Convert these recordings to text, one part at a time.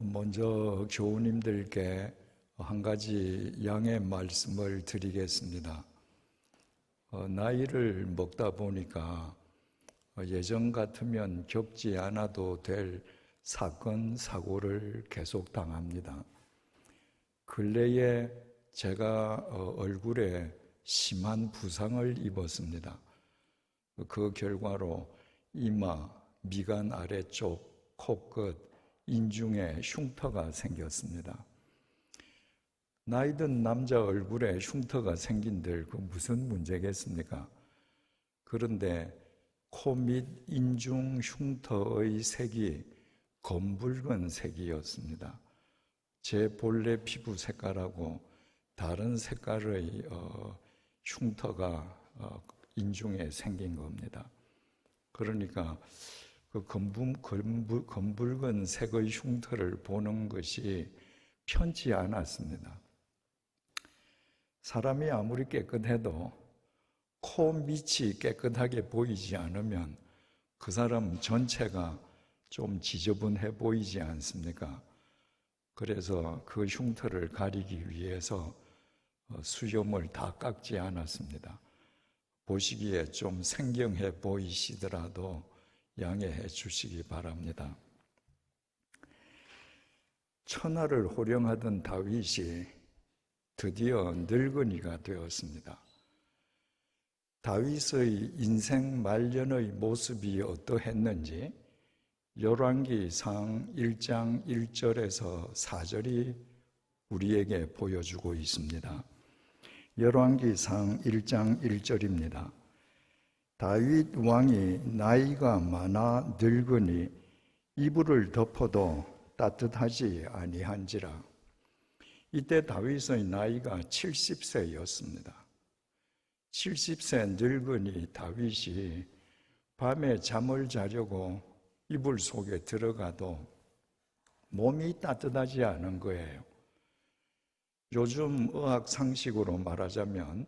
먼저 교우님들께 한 가지 양해 말씀을 드리겠습니다. 나이를 먹다 보니까 예전 같으면 겪지 않아도 될 사건, 사고를 계속 당합니다. 근래에 제가 얼굴에 심한 부상을 입었습니다. 그 결과로 이마, 미간 아래쪽, 코끝, 인중에 흉터가 생겼습니다. 나이 든 남자 얼굴에 흉터가 생긴들 그 무슨 문제겠습니까? 그런데 코 및 인중 흉터의 색이 검붉은 색이었습니다. 제 본래 피부 색깔하고 다른 색깔의 흉터가 인중에 생긴 겁니다. 그러니까 그 검붉은 색의 흉터를 보는 것이 편치 않았습니다. 사람이 아무리 깨끗해도 코 밑이 깨끗하게 보이지 않으면 그 사람 전체가 좀 지저분해 보이지 않습니까? 그래서 그 흉터를 가리기 위해서 수염을 다 깎지 않았습니다. 보시기에 좀 생경해 보이시더라도 양해해 주시기 바랍니다. 천하를 호령하던 다윗이 드디어 늙은이가 되었습니다. 다윗의 인생 말년의 모습이 어떠했는지 열왕기상 1장 1절에서 4절이 우리에게 보여주고 있습니다. 열왕기상 1장 1절입니다. 다윗 왕이 나이가 많아 늙으니 이불을 덮어도 따뜻하지 아니한지라. 이때 다윗의 나이가 70세였습니다. 70세 늙은이 다윗이 밤에 잠을 자려고 이불 속에 들어가도 몸이 따뜻하지 않은 거예요. 요즘 의학 상식으로 말하자면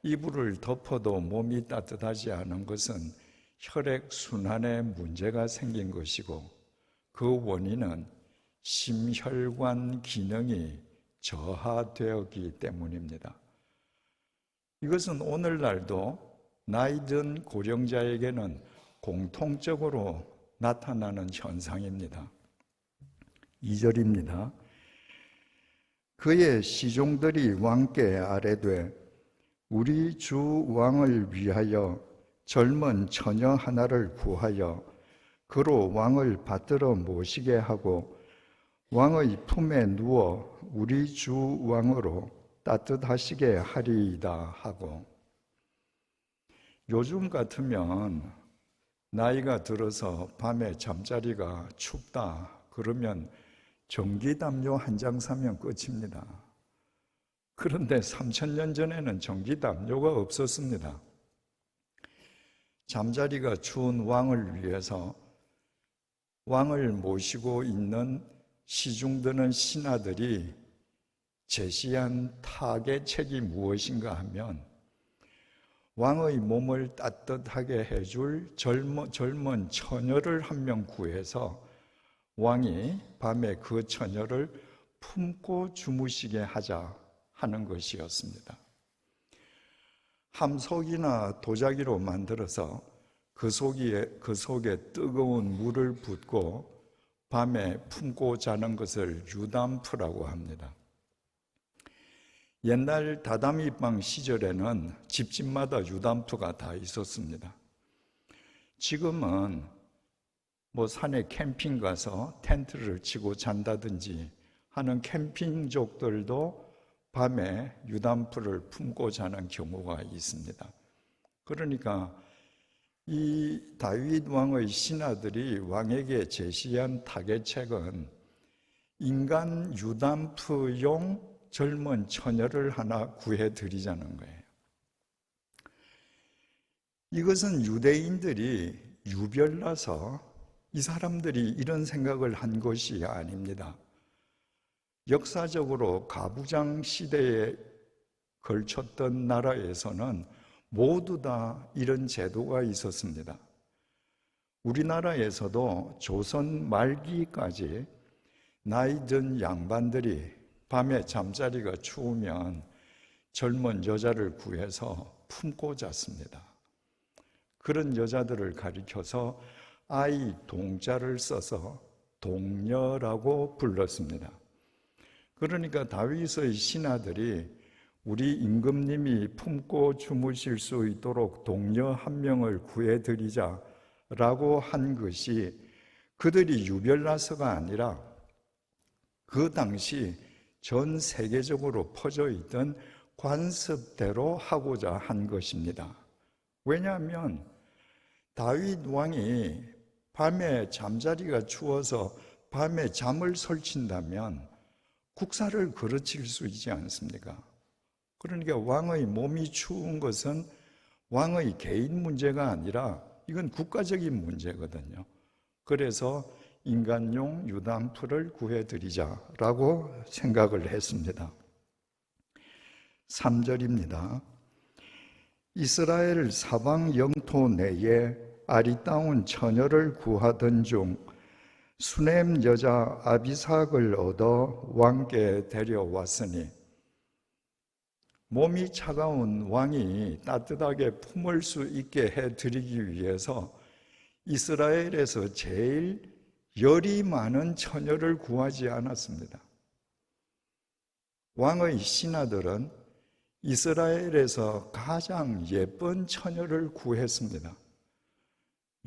이불을 덮어도 몸이 따뜻하지 않은 것은 혈액순환에 문제가 생긴 것이고 그 원인은 심혈관 기능이 저하되었기 때문입니다. 이것은 오늘날도 나이 든 고령자에게는 공통적으로 나타나는 현상입니다. 2절입니다. 그의 시종들이 왕께 아뢰되 우리 주 왕을 위하여 젊은 처녀 하나를 구하여 그로 왕을 받들어 모시게 하고 왕의 품에 누워 우리 주 왕으로 따뜻하시게 하리이다 하고. 요즘 같으면 나이가 들어서 밤에 잠자리가 춥다 그러면 전기담요 한 장 사면 끝입니다. 그런데 3000년 전에는 전기담요가 없었습니다. 잠자리가 추운 왕을 위해서 왕을 모시고 있는 시중드는 신하들이 제시한 타개책이 무엇인가 하면 왕의 몸을 따뜻하게 해줄 젊은 처녀를 한 명 구해서 왕이 밤에 그 처녀를 품고 주무시게 하자 하는 것이었습니다. 함석이나 도자기로 만들어서 그 속에 뜨거운 물을 붓고 밤에 품고 자는 것을 유담프라고 합니다. 옛날 다다미방 시절에는 집집마다 유담프가 다 있었습니다. 지금은 산에 캠핑 가서 텐트를 치고 잔다든지 하는 캠핑족들도 밤에 유담프를 품고 자는 경우가 있습니다. 그러니까 이 다윗 왕의 신하들이 왕에게 제시한 타개책은 인간 유담프용 젊은 처녀를 하나 구해드리자는 거예요. 이것은 유대인들이 유별나서 이 사람들이 이런 생각을 한 것이 아닙니다. 역사적으로 가부장 시대에 걸쳤던 나라에서는 모두 다 이런 제도가 있었습니다. 우리나라에서도 조선 말기까지 나이 든 양반들이 밤에 잠자리가 추우면 젊은 여자를 구해서 품고 잤습니다. 그런 여자들을 가리켜서 아이 동자를 써서 동녀라고 불렀습니다. 그러니까 다윗의 신하들이 우리 임금님이 품고 주무실 수 있도록 동녀 한 명을 구해드리자라고 한 것이 그들이 유별나서가 아니라 그 당시 전 세계적으로 퍼져 있던 관습대로 하고자 한 것입니다. 왜냐하면 다윗 왕이 밤에 잠자리가 추워서 밤에 잠을 설친다면 국사를 그르칠 수 있지 않습니까? 그러니까 왕의 몸이 추운 것은 왕의 개인 문제가 아니라 이건 국가적인 문제거든요. 그래서 인간용 유담풀을 구해드리자라고 생각을 했습니다. 3절입니다. 이스라엘 사방 영토 내에 아리따운 처녀를 구하던 중 수넴 여자 아비삭을 얻어 왕께 데려왔으니, 몸이 차가운 왕이 따뜻하게 품을 수 있게 해드리기 위해서 이스라엘에서 제일 열이 많은 처녀를 구하지 않았습니다. 왕의 신하들은 이스라엘에서 가장 예쁜 처녀를 구했습니다.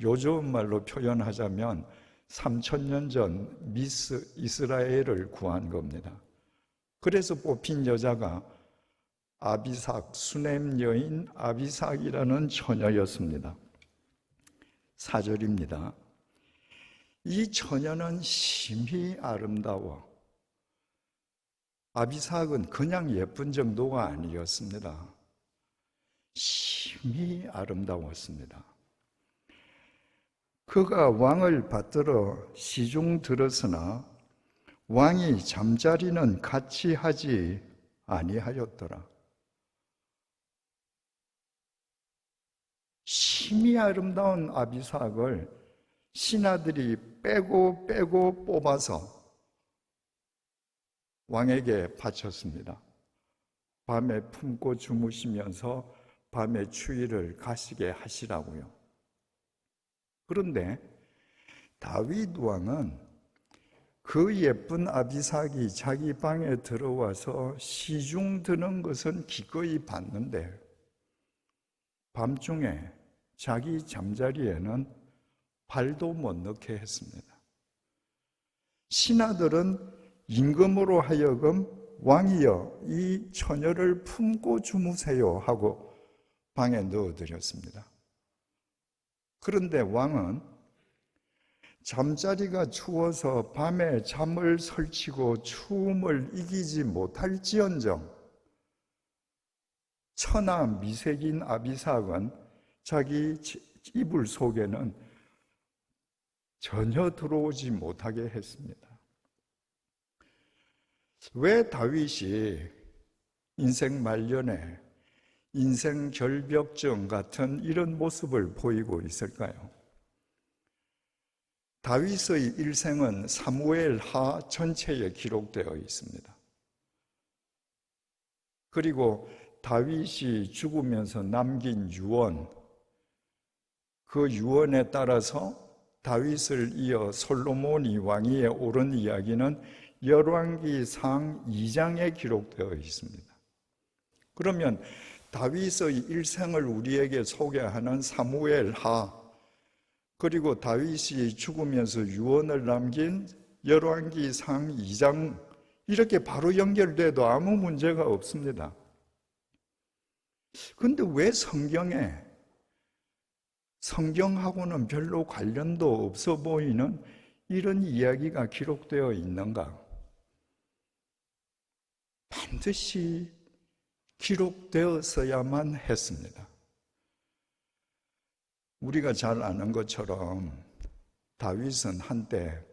요즘 말로 표현하자면 3000년 전 미스 이스라엘을 구한 겁니다. 그래서 뽑힌 여자가 아비삭, 수넴 여인 아비삭이라는 처녀였습니다. 4절입니다. 이 처녀는 심히 아름다워. 아비삭은 그냥 예쁜 정도가 아니었습니다. 심히 아름다웠습니다. 그가 왕을 받들어 시중 들었으나 왕이 잠자리는 같이 하지 아니하였더라. 심히 아름다운 아비삭을 신하들이 빼고 뽑아서 왕에게 바쳤습니다. 밤에 품고 주무시면서 밤에 추위를 가시게 하시라고요. 그런데 다윗 왕은 그 예쁜 아비삭이 자기 방에 들어와서 시중 드는 것은 기꺼이 봤는데 밤중에 자기 잠자리에는 발도 못 넣게 했습니다. 신하들은 임금으로 하여금 왕이여 이 처녀를 품고 주무세요 하고 방에 넣어드렸습니다. 그런데 왕은 잠자리가 추워서 밤에 잠을 설치고 추움을 이기지 못할지언정 처나 미색인 아비삭은 자기 이불 속에는 전혀 들어오지 못하게 했습니다. 왜 다윗이 인생 말년에 인생 결벽증 같은 이런 모습을 보이고 있을까요? 다윗의 일생은 사무엘 하 전체에 기록되어 있습니다. 그리고 다윗이 죽으면서 남긴 유언, 그 유언에 따라서 다윗을 이어 솔로몬이 왕위에 오른 이야기는 열왕기상 2장에 기록되어 있습니다. 그러면 다윗의 일생을 우리에게 소개하는 사무엘 하, 그리고 다윗이 죽으면서 유언을 남긴 열왕기상 2장, 이렇게 바로 연결돼도 아무 문제가 없습니다. 그런데 왜 성경하고는 별로 관련도 없어 보이는 이런 이야기가 기록되어 있는가? 반드시 기록되었어야만 했습니다. 우리가 잘 아는 것처럼 다윗은 한때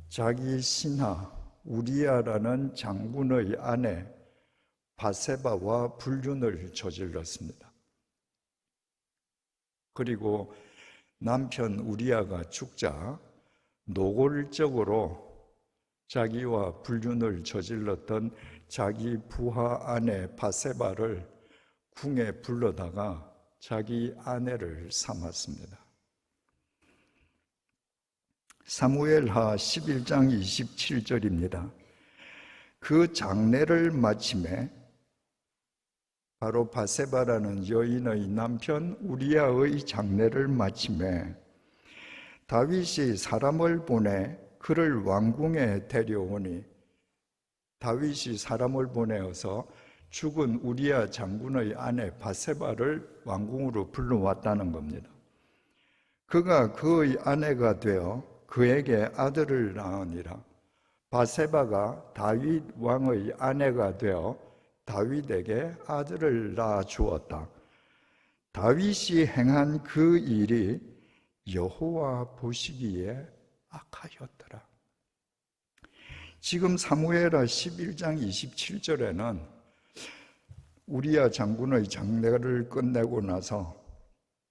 자기 신하 우리아라는 장군의 아내 바세바와 불륜을 저질렀습니다. 그리고 남편 우리아가 죽자 노골적으로 자기와 불륜을 저질렀던 자기 부하 아내 바세바를 궁에 불러다가 자기 아내를 삼았습니다. 사무엘하 11장 27절입니다. 그 장례를 마침에 바로 바세바라는 여인의 남편 우리아의 장례를 마침에 다윗이 사람을 보내 그를 왕궁에 데려오니, 다윗이 사람을 보내어서 죽은 우리아 장군의 아내 바세바를 왕궁으로 불러왔다는 겁니다. 그가 그의 아내가 되어 그에게 아들을 낳으니라. 바세바가 다윗 왕의 아내가 되어 다윗에게 아들을 낳아 주었다. 다윗이 행한 그 일이 여호와 보시기에 악하였더라. 지금 사무엘하 11장 27절에는 우리아 장군의 장례를 끝내고 나서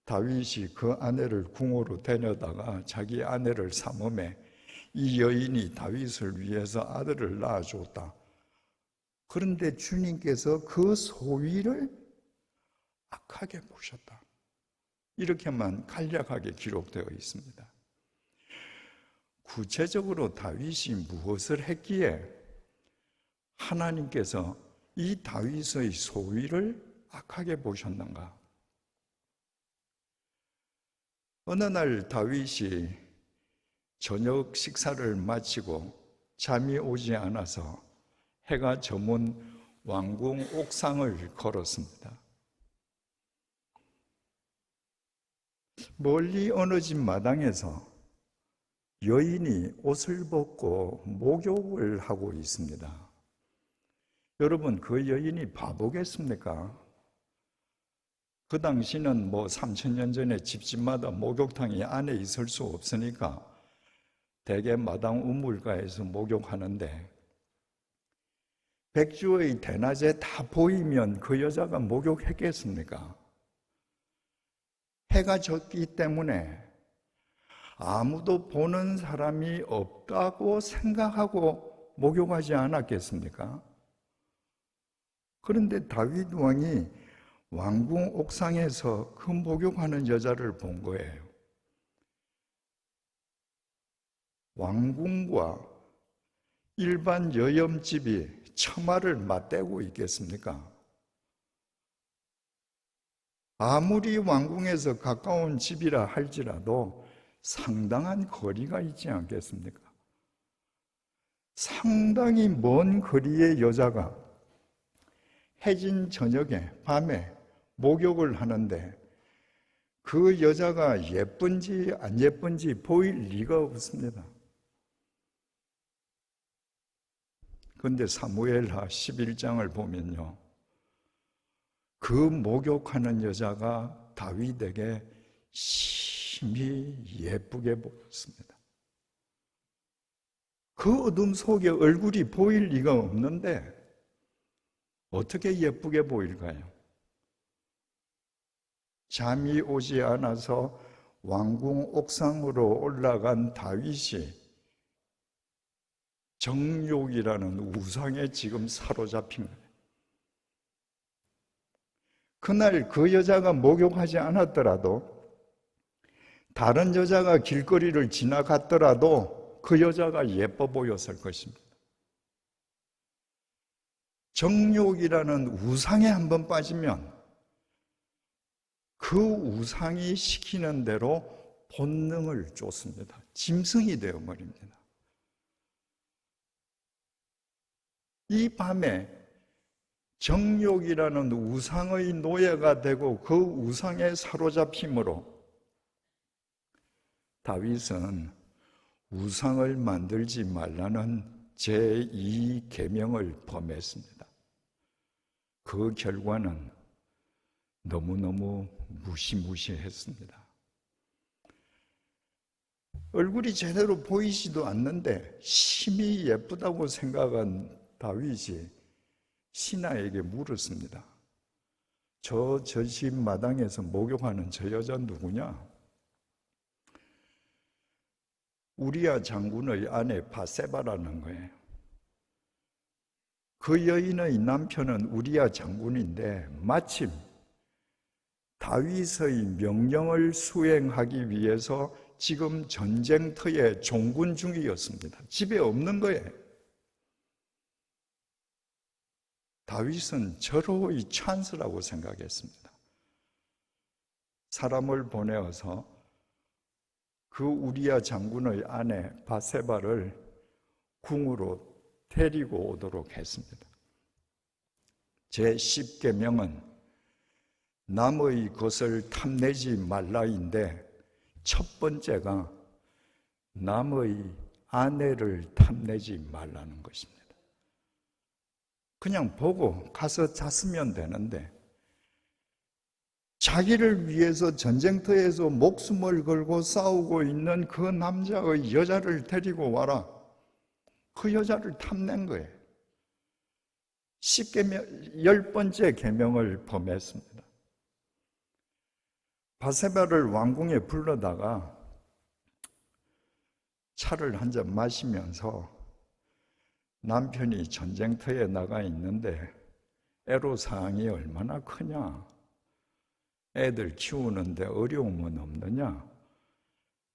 다윗이 그 아내를 궁으로 데려다가 자기 아내를 삼음에 이 여인이 다윗을 위해서 아들을 낳아줬다. 그런데 주님께서 그 소위를 악하게 보셨다. 이렇게만 간략하게 기록되어 있습니다. 구체적으로 다윗이 무엇을 했기에 하나님께서 이 다윗의 소위를 악하게 보셨는가? 어느 날 다윗이 저녁 식사를 마치고 잠이 오지 않아서 해가 저문 왕궁 옥상을 걸었습니다. 멀리 어느 집 마당에서 여인이 옷을 벗고 목욕을 하고 있습니다. 여러분, 그 여인이 바보겠습니까? 그 당시는 3000년 전에 집집마다 목욕탕이 안에 있을 수 없으니까 대개 마당 우물가에서 목욕하는데, 백주의 대낮에 다 보이면 그 여자가 목욕했겠습니까? 해가 졌기 때문에 아무도 보는 사람이 없다고 생각하고 목욕하지 않았겠습니까? 그런데 다윗 왕이 왕궁 옥상에서 그 목욕하는 여자를 본 거예요. 왕궁과 일반 여염집이 처마를 맞대고 있겠습니까? 아무리 왕궁에서 가까운 집이라 할지라도 상당한 거리가 있지 않겠습니까? 상당히 먼 거리의 여자가 해진 저녁에 밤에 목욕을 하는데 그 여자가 예쁜지 안 예쁜지 보일 리가 없습니다. 그런데 사무엘하 11장을 보면요, 그 목욕하는 여자가 다윗에게 심히 예쁘게 보였습니다. 그 어둠 속에 얼굴이 보일 리가 없는데 어떻게 예쁘게 보일까요? 잠이 오지 않아서 왕궁 옥상으로 올라간 다윗이 정욕이라는 우상에 지금 사로잡힌 거예요. 그날 그 여자가 목욕하지 않았더라도, 다른 여자가 길거리를 지나갔더라도 그 여자가 예뻐 보였을 것입니다. 정욕이라는 우상에 한번 빠지면 그 우상이 시키는 대로 본능을 쫓습니다. 짐승이 되어버립니다. 이 밤에 정욕이라는 우상의 노예가 되고 그 우상에 사로잡힘으로 다윗은 우상을 만들지 말라는 제2계명을 범했습니다. 그 결과는 너무너무 무시무시했습니다. 얼굴이 제대로 보이지도 않는데 심히 예쁘다고 생각한 다윗이 신하에게 물었습니다. 저 집 마당에서 목욕하는 저 여자 누구냐? 우리야 장군의 아내 바세바라는 거예요. 그 여인의 남편은 우리야 장군인데 마침 다윗의 명령을 수행하기 위해서 지금 전쟁터에 종군 중이었습니다. 집에 없는 거예요. 다윗은 절호의 찬스라고 생각했습니다. 사람을 보내어서 그 우리야 장군의 아내 바세바를 궁으로 데리고 오도록 했습니다. 제10계명은 남의 것을 탐내지 말라인데 첫 번째가 남의 아내를 탐내지 말라는 것입니다. 그냥 보고 가서 잤으면 되는데 자기를 위해서 전쟁터에서 목숨을 걸고 싸우고 있는 그 남자의 여자를 데리고 와라. 그 여자를 탐낸 거예요. 10번째 계명을 범했습니다. 바세바를 왕궁에 불러다가 차를 한 잔 마시면서 남편이 전쟁터에 나가 있는데 애로사항이 얼마나 크냐, 애들 키우는데 어려움은 없느냐,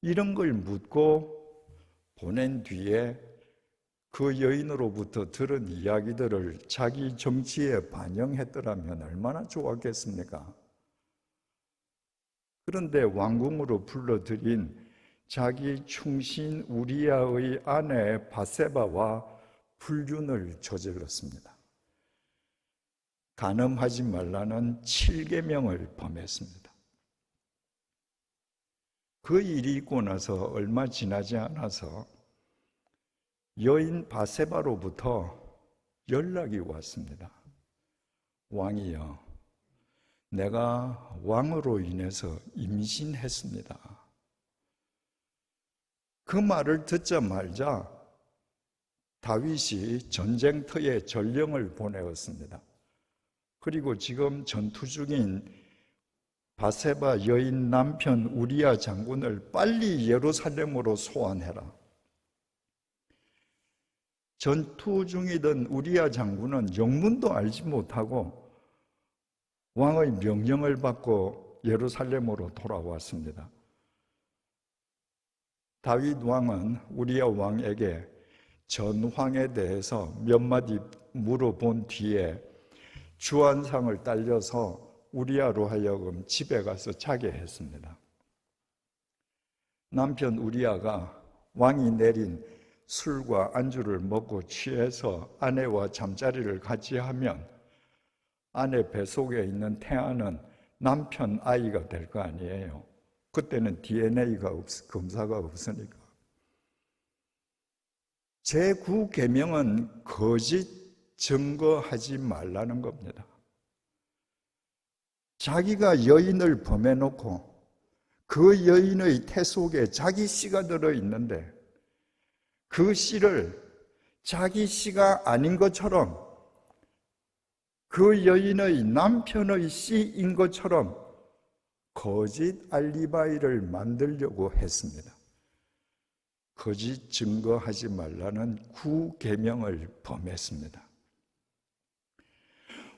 이런 걸 묻고 보낸 뒤에 그 여인으로부터 들은 이야기들을 자기 정치에 반영했더라면 얼마나 좋았겠습니까? 그런데 왕궁으로 불러들인 자기 충신 우리야의 아내 바세바와 불륜을 저질렀습니다. 간음하지 말라는 7계명을 범했습니다. 그 일이 있고 나서 얼마 지나지 않아서 여인 바세바로부터 연락이 왔습니다. 왕이여, 내가 왕으로 인해서 임신했습니다. 그 말을 듣자마자 다윗이 전쟁터에 전령을 보내었습니다. 그리고 지금 전투 중인 바세바 여인 남편 우리야 장군을 빨리 예루살렘으로 소환해라. 전투 중이던 우리야 장군은 영문도 알지 못하고 왕의 명령을 받고 예루살렘으로 돌아왔습니다. 다윗 왕은 우리야 왕에게 전황에 대해서 몇 마디 물어본 뒤에 주안상을 딸려서 우리야로 하여금 집에 가서 자게 했습니다. 남편 우리야가 왕이 내린 술과 안주를 먹고 취해서 아내와 잠자리를 같이 하면 아내 뱃속에 있는 태아는 남편 아이가 될 거 아니에요. 그때는 DNA가 검사가 없으니까. 제9계명은 거짓 증거하지 말라는 겁니다. 자기가 여인을 범해놓고 그 여인의 태 속에 자기 씨가 들어있는데 그 씨를 자기 씨가 아닌 것처럼, 그 여인의 남편의 씨인 것처럼 거짓 알리바이를 만들려고 했습니다. 거짓 증거하지 말라는 9계명을 범했습니다.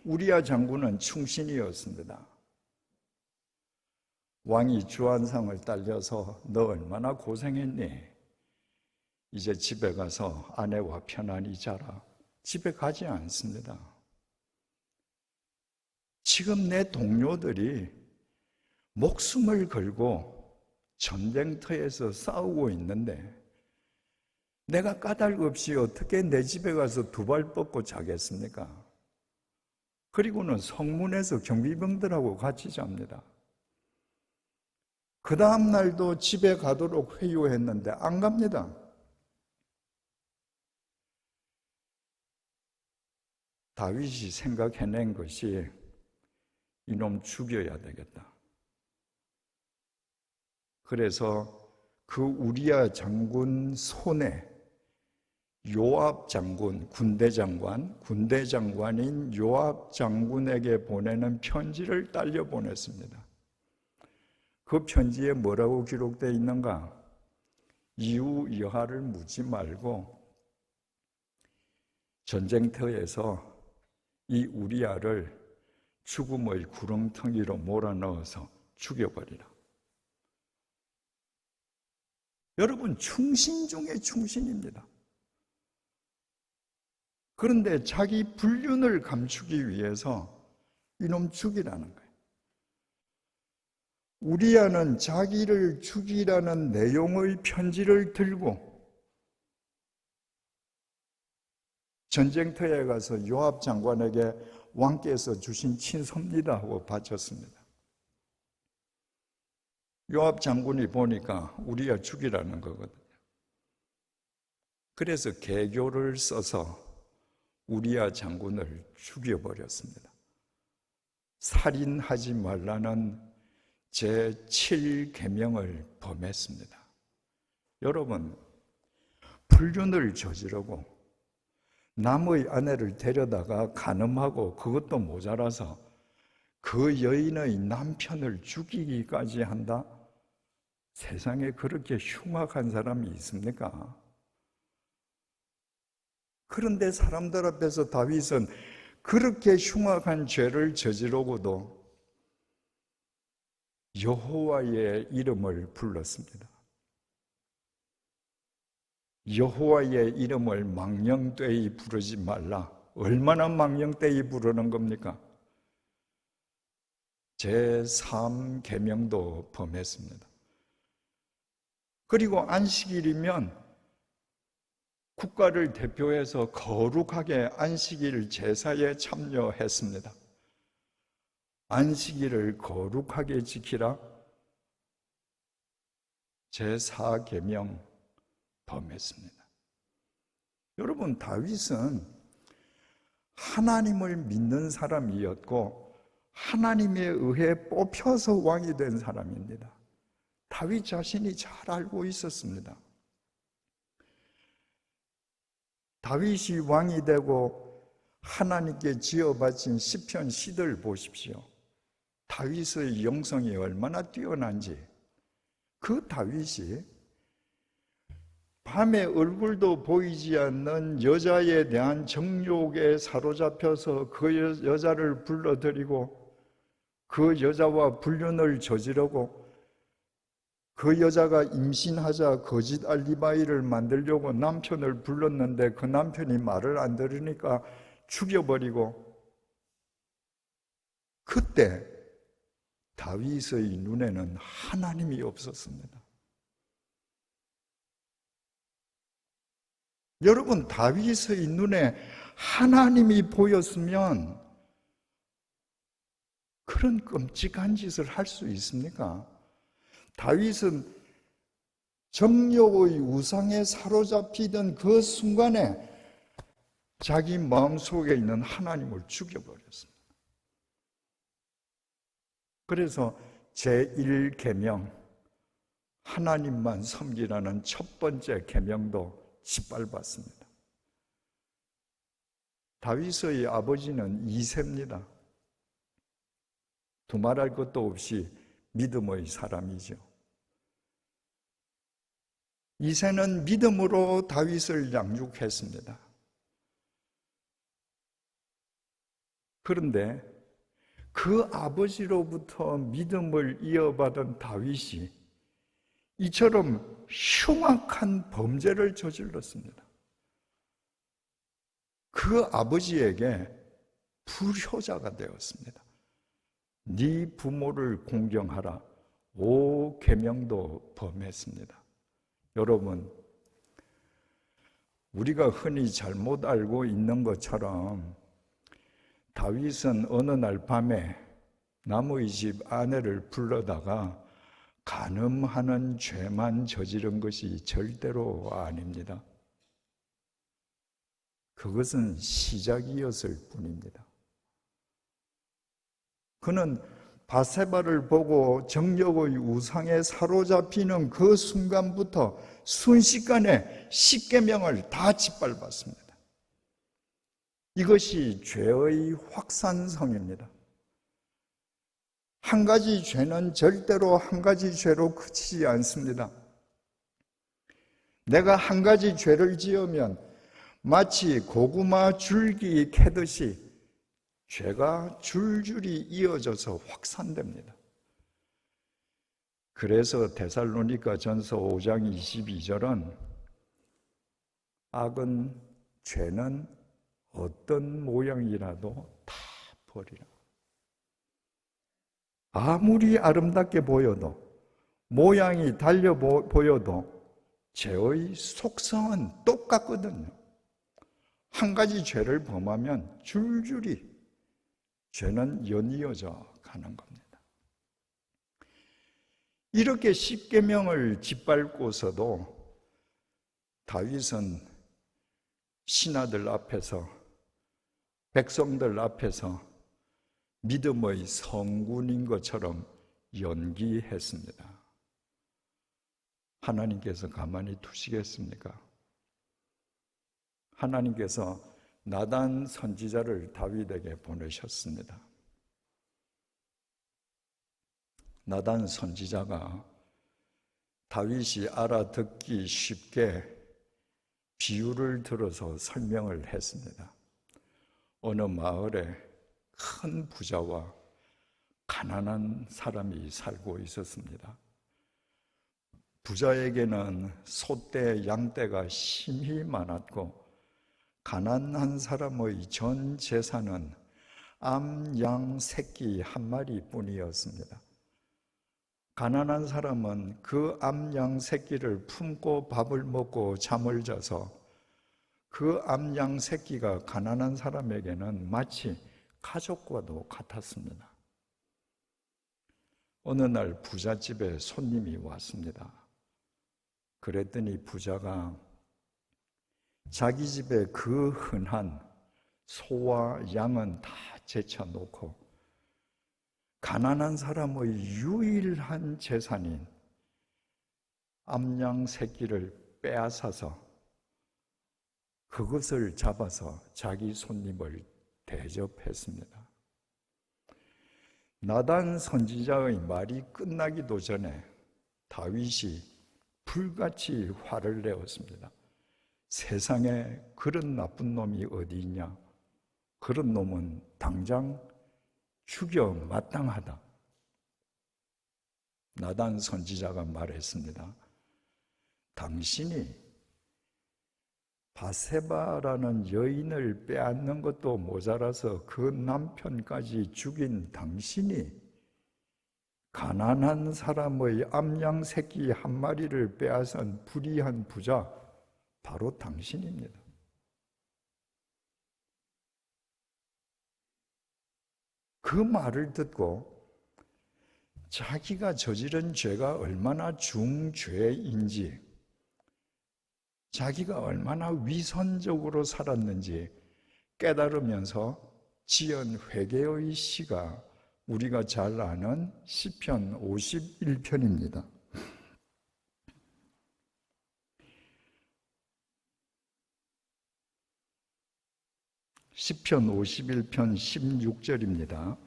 우리야 장군은 충신이었습니다. 왕이 주안상을 딸려서 너 얼마나 고생했니? 이제 집에 가서 아내와 편안히 자라. 집에 가지 않습니다. 지금 내 동료들이 목숨을 걸고 전쟁터에서 싸우고 있는데 내가 까닭 없이 어떻게 내 집에 가서 두 발 뻗고 자겠습니까? 그리고는 성문에서 경비병들하고 같이 잡니다. 그 다음 날도 집에 가도록 회유했는데 안 갑니다. 다윗이 생각해낸 것이 이놈 죽여야 되겠다. 그래서 그 우리야 장군 손에 요압 장군, 군대 장관인 요압 장군에게 보내는 편지를 딸려 보냈습니다. 그 편지에 뭐라고 기록되어 있는가? 이유 여하를 묻지 말고 전쟁터에서 이 우리아를 죽음의 구렁텅이로 몰아넣어서 죽여버리라. 여러분, 충신 중에 충신입니다. 그런데 자기 불륜을 감추기 위해서 이놈 죽이라는 거예요. 우리아는 자기를 죽이라는 내용의 편지를 들고 전쟁터에 가서 요압 장관에게 왕께서 주신 친서입니다 하고 바쳤습니다. 요압 장군이 보니까 우리아 죽이라는 거거든요. 그래서 계교를 써서 우리아 장군을 죽여버렸습니다. 살인하지 말라는 제7계명을 범했습니다. 여러분, 불륜을 저지르고 남의 아내를 데려다가 간음하고 그것도 모자라서 그 여인의 남편을 죽이기까지 한다? 세상에 그렇게 흉악한 사람이 있습니까? 그런데 사람들 앞에서 다윗은 그렇게 흉악한 죄를 저지르고도 여호와의 이름을 불렀습니다. 여호와의 이름을 망령되이 부르지 말라. 얼마나 망령되이 부르는 겁니까? 제3계명도 범했습니다. 그리고 안식일이면 국가를 대표해서 거룩하게 안식일 제사에 참여했습니다. 안식일을 거룩하게 지키라. 제4계명 범했습니다. 여러분, 다윗은 하나님을 믿는 사람이었고 하나님에 의해 뽑혀서 왕이 된 사람입니다. 다윗 자신이 잘 알고 있었습니다. 다윗이 왕이 되고 하나님께 지어바친 시편 시들 보십시오. 다윗의 영성이 얼마나 뛰어난지. 그 다윗이 밤에 얼굴도 보이지 않는 여자에 대한 정욕에 사로잡혀서 그 여자를 불러들이고 그 여자와 불륜을 저지르고 그 여자가 임신하자 거짓 알리바이를 만들려고 남편을 불렀는데 그 남편이 말을 안 들으니까 죽여버리고, 그때 다윗의 눈에는 하나님이 없었습니다. 여러분, 다윗의 눈에 하나님이 보였으면 그런 끔찍한 짓을 할 수 있습니까? 다윗은 정욕의 우상에 사로잡히던 그 순간에 자기 마음속에 있는 하나님을 죽여버렸습니다. 그래서 제1계명, 하나님만 섬기라는 첫 번째 계명도 짓밟았습니다. 다윗의 아버지는 이새입니다. 두말할 것도 없이 믿음의 사람이죠. 이새는 믿음으로 다윗을 양육했습니다. 그런데 그 아버지로부터 믿음을 이어받은 다윗이 이처럼 흉악한 범죄를 저질렀습니다. 그 아버지에게 불효자가 되었습니다. 네 부모를 공경하라. 5계명도 범했습니다. 여러분, 우리가 흔히 잘못 알고 있는 것처럼 다윗은 어느 날 밤에 남의 집 아내를 불러다가 간음하는 죄만 저지른 것이 절대로 아닙니다. 그것은 시작이었을 뿐입니다. 그는 바세바를 보고 정욕의 우상에 사로잡히는 그 순간부터 순식간에 10계명을 다 짓밟았습니다. 이것이 죄의 확산성입니다. 한 가지 죄는 절대로 한 가지 죄로 그치지 않습니다. 내가 한 가지 죄를 지으면 마치 고구마 줄기 캐듯이 죄가 줄줄이 이어져서 확산됩니다. 그래서 데살로니가 전서 5장 22절은 악은, 죄는 어떤 모양이라도 다 버리라. 아무리 아름답게 보여도, 모양이 달려 보여도 죄의 속성은 똑같거든요. 한 가지 죄를 범하면 줄줄이 죄는 연이어져 가는 겁니다. 이렇게 십계명을 짓밟고서도 다윗은 신하들 앞에서, 백성들 앞에서 믿음의 성군인 것처럼 연기했습니다. 하나님께서 가만히 두시겠습니까? 하나님께서 나단 선지자를 다윗에게 보내셨습니다. 나단 선지자가 다윗이 알아듣기 쉽게 비유를 들어서 설명을 했습니다. 어느 마을에 큰 부자와 가난한 사람이 살고 있었습니다. 부자에게는 소떼, 양떼가 심히 많았고 가난한 사람의 전 재산은 암, 양, 새끼 한 마리뿐이었습니다. 가난한 사람은 그 암, 양, 새끼를 품고 밥을 먹고 잠을 자서 그 암, 양, 새끼가 가난한 사람에게는 마치 가족과도 같았습니다. 어느 날 부잣집에 손님이 왔습니다. 그랬더니 부자가 자기 집에 그 흔한 소와 양은 다 제쳐놓고 가난한 사람의 유일한 재산인 암양 새끼를 빼앗아서 그것을 잡아서 자기 손님을 대접했습니다. 나단 선지자의 말이 끝나기도 전에 다윗이 불같이 화를 내었습니다. 세상에 그런 나쁜 놈이 어디 있냐? 그런 놈은 당장 죽여 마땅하다. 나단 선지자가 말했습니다. 당신이 바세바라는 여인을 빼앗는 것도 모자라서 그 남편까지 죽인 당신이 가난한 사람의 암양 새끼 한 마리를 빼앗은 불의한 부자, 바로 당신입니다. 그 말을 듣고 자기가 저지른 죄가 얼마나 중죄인지, 자기가 얼마나 위선적으로 살았는지 깨달으면서 지은 회개의 시가 우리가 잘 아는 시편 51편입니다. 시편 51편 16절입니다.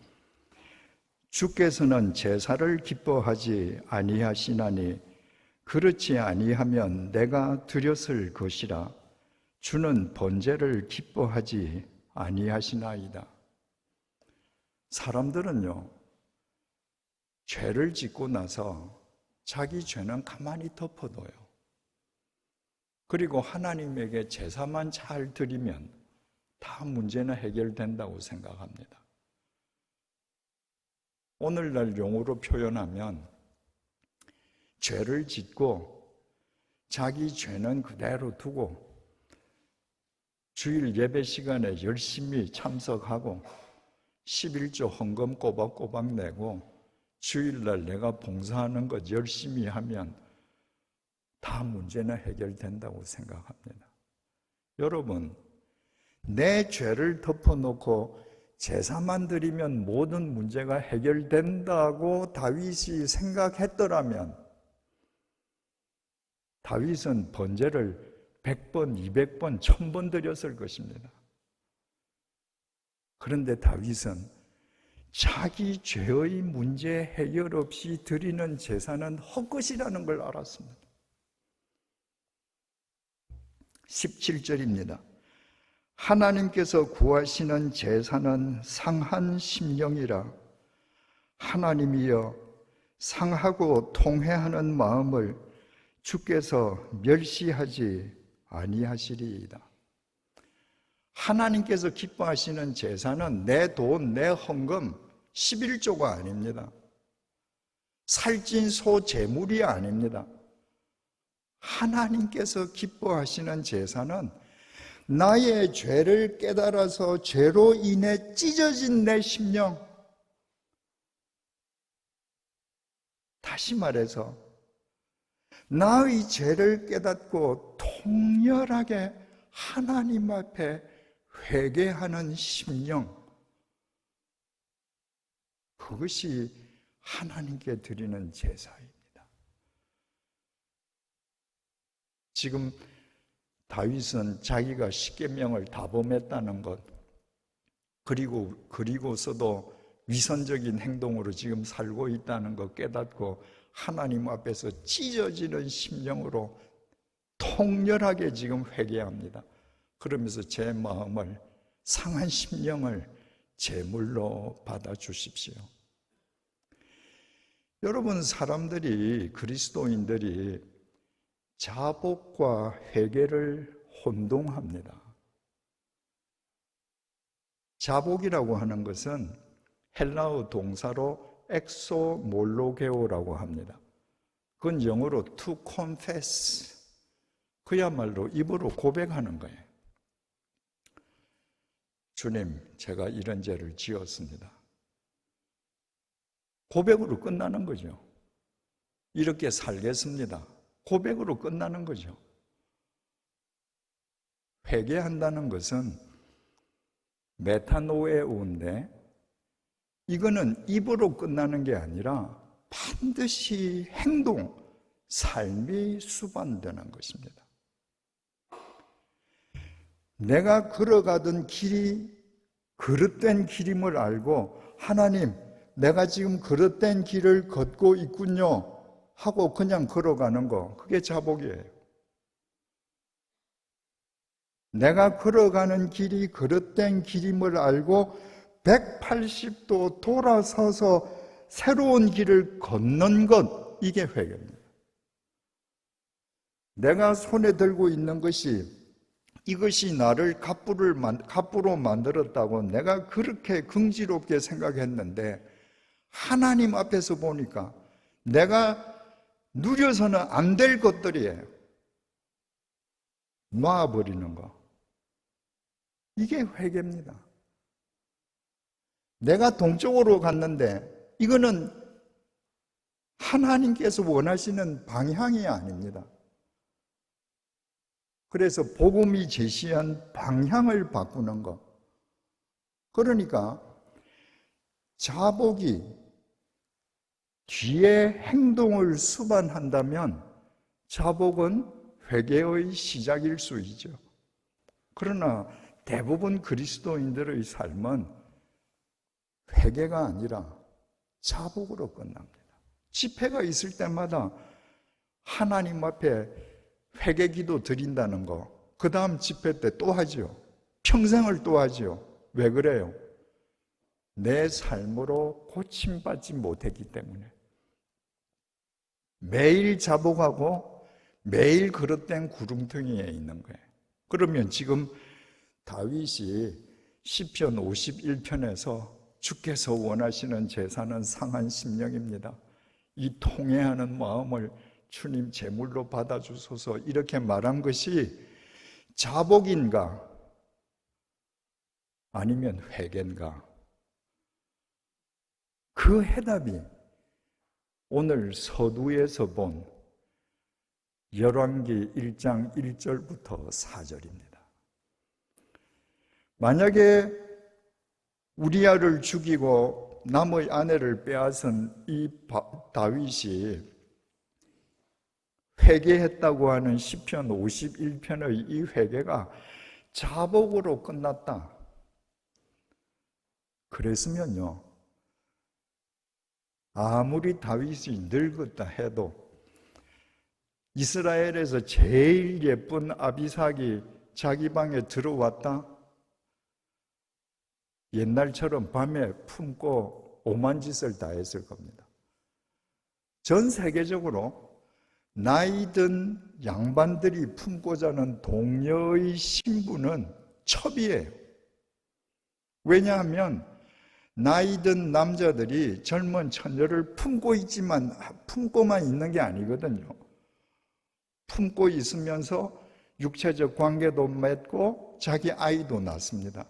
주께서는 제사를 기뻐하지 아니하시나니 그렇지 아니하면 내가 드렸을 것이라. 주는 번제를 기뻐하지 아니하시나이다. 사람들은요, 죄를 짓고 나서 자기 죄는 가만히 덮어둬요. 그리고 하나님에게 제사만 잘 드리면 다 문제는 해결된다고 생각합니다. 오늘날 용어로 표현하면 죄를 짓고 자기 죄는 그대로 두고 주일 예배 시간에 열심히 참석하고 11조 헌금 꼬박꼬박 내고 주일날 내가 봉사하는 것 열심히 하면 다 문제는 해결된다고 생각합니다. 여러분, 내 죄를 덮어놓고 제사만 드리면 모든 문제가 해결된다고 다윗이 생각했더라면 다윗은 번제를 100번, 200번, 1000번 드렸을 것입니다. 그런데 다윗은 자기 죄의 문제 해결 없이 드리는 제사는 헛것이라는 걸 알았습니다. 17절입니다. 하나님께서 구하시는 제사는 상한 심령이라. 하나님이여 상하고 통회하는 마음을 주께서 멸시하지 아니하시리이다. 하나님께서 기뻐하시는 제사는 내 돈, 내 헌금, 11조가 아닙니다. 살찐 소 제물이 아닙니다. 하나님께서 기뻐하시는 제사는 나의 죄를 깨달아서 죄로 인해 찢어진 내 심령, 다시 말해서 나의 죄를 깨닫고 통렬하게 하나님 앞에 회개하는 심령, 그것이 하나님께 드리는 제사입니다. 지금 다윗은 자기가 십계명을 다 범했다는 것, 그리고서도 위선적인 행동으로 지금 살고 있다는 것 깨닫고 하나님 앞에서 찢어지는 심령으로 통렬하게 지금 회개합니다. 그러면서 제 마음을, 상한 심령을 제물로 받아주십시오. 여러분, 그리스도인들이 자복과 회개를 혼동합니다. 자복이라고 하는 것은 헬라어 동사로 엑소몰로게오라고 합니다. 그건 영어로 to confess, 그야말로 입으로 고백하는 거예요. 주님, 제가 이런 죄를 지었습니다. 고백으로 끝나는 거죠. 이렇게 살겠습니다. 고백으로 끝나는 거죠. 회개한다는 것은 메타노에오인데, 이거는 입으로 끝나는 게 아니라 반드시 행동, 삶이 수반되는 것입니다. 내가 걸어가던 길이 그릇된 길임을 알고, 하나님, 내가 지금 그릇된 길을 걷고 있군요 하고 그냥 걸어가는 거, 그게 자복이에요. 내가 걸어가는 길이 그릇된 길임을 알고 180도 돌아서서 새로운 길을 걷는 것, 이게 회개입니다. 내가 손에 들고 있는 것이, 이것이 나를 갑부로 만들었다고 내가 그렇게 긍지롭게 생각했는데, 하나님 앞에서 보니까 내가 누려서는 안 될 것들이에요. 놔버리는 거, 이게 회개입니다. 내가 동쪽으로 갔는데 이거는 하나님께서 원하시는 방향이 아닙니다. 그래서 복음이 제시한 방향을 바꾸는 것. 그러니까 자복이 뒤에 행동을 수반한다면 자복은 회개의 시작일 수 있죠. 그러나 대부분 그리스도인들의 삶은 회개가 아니라 자복으로 끝납니다. 집회가 있을 때마다 하나님 앞에 회개 기도 드린다는 거, 그 다음 집회 때 또 하죠. 평생을 또 하죠. 왜 그래요? 내 삶으로 고침받지 못했기 때문에. 매일 자복하고 매일 그릇된 구름텅이에 있는 거예요. 그러면 지금 다윗이 시편 51편에서 주께서 원하시는 제사는 상한 심령입니다. 이 통회하는 마음을 주님 제물로 받아주소서, 이렇게 말한 것이 자복인가 아니면 회개인가? 그 해답이 오늘 서두에서 본 열왕기 1장 1절부터 4절입니다. 만약에 우리아를 죽이고 남의 아내를 빼앗은 이 다윗이 회개했다고 하는 시편 51편의 이 회개가 자복으로 끝났다. 그랬으면요, 아무리 다윗이 늙었다 해도 이스라엘에서 제일 예쁜 아비삭이 자기 방에 들어왔다? 옛날처럼 밤에 품고 오만 짓을 다 했을 겁니다. 전 세계적으로 나이든 양반들이 품고 자는 동녀의 신부는 첩이에요. 왜냐하면 나이든 남자들이 젊은 처녀를 품고만 있는 게 아니거든요. 품고 있으면서 육체적 관계도 맺고 자기 아이도 낳습니다.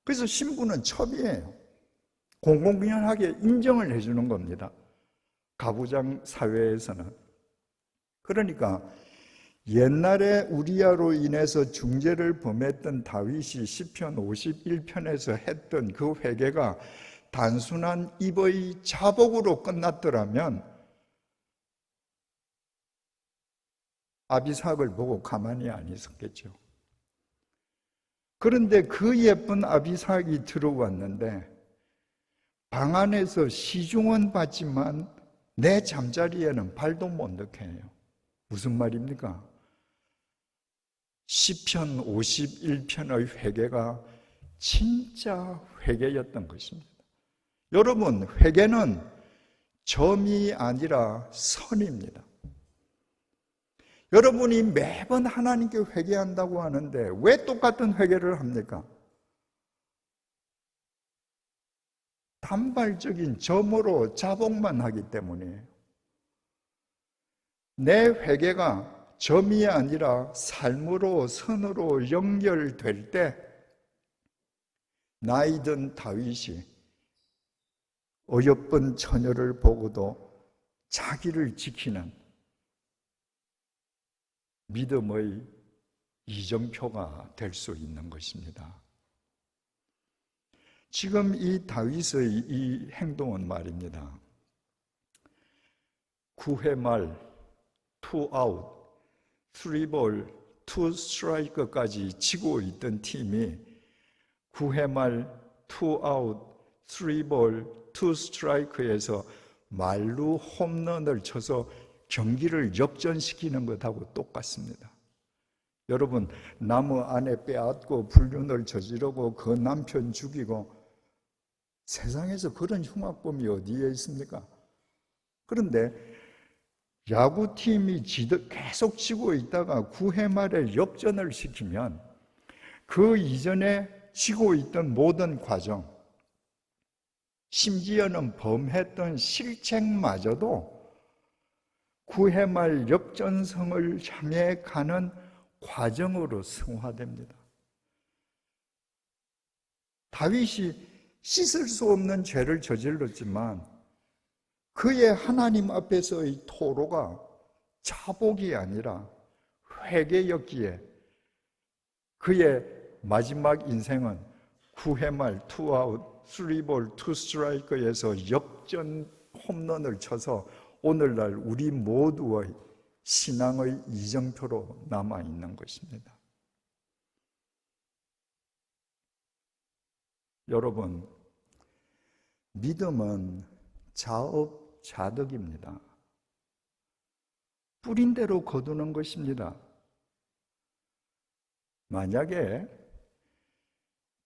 그래서 신부는 첩이에요. 공공연하게 인정을 해주는 겁니다. 가부장 사회에서는. 그러니까 옛날에 우리아로 인해서 중죄를 범했던 다윗이 시편 51편에서 했던 그 회개가 단순한 입의 자복으로 끝났더라면 아비삭을 보고 가만히 안 있었겠죠. 그런데 그 예쁜 아비삭이 들어왔는데 방 안에서 시중은 받지만 내 잠자리에는 발도 못 넣게 해요. 무슨 말입니까? 시편 51편의 회개가 진짜 회개였던 것입니다. 여러분, 회개는 점이 아니라 선입니다. 여러분이 매번 하나님께 회개한다고 하는데 왜 똑같은 회개를 합니까? 단발적인 점으로 자복만 하기 때문이에요. 내 회개가 점이 아니라 삶으로, 선으로 연결될 때 나이든 다윗이 어여쁜 처녀를 보고도 자기를 지키는 믿음의 이정표가 될 수 있는 것입니다. 지금 이 다윗의 이 행동은 말입니다. 9회 말 2아웃, 3볼, 2스트라이크까지 치고 있던 팀이 9회 말 2아웃, 3볼, 2스트라이크에서 말루 홈런을 쳐서 경기를 역전시키는 것하고 똑같습니다. 여러분, 나무 안에 빼앗고 불륜을 저지르고 그 남편 죽이고 세상에서 그런 흉악범이 어디에 있습니까? 그런데 야구팀이 계속 지고 있다가 9회 말에 역전을 시키면 그 이전에 지고 있던 모든 과정, 심지어는 범했던 실책마저도 9회 말 역전성을 향해 가는 과정으로 승화됩니다. 다윗이 씻을 수 없는 죄를 저질렀지만 그의 하나님 앞에서의 토로가 자복이 아니라 회개였기에 그의 마지막 인생은 9회 말 2아웃, 3볼, 2스트라이크에서 역전 홈런을 쳐서 오늘날 우리 모두의 신앙의 이정표로 남아있는 것입니다. 여러분, 믿음은 자업자득입니다. 뿌린 대로 거두는 것입니다. 만약에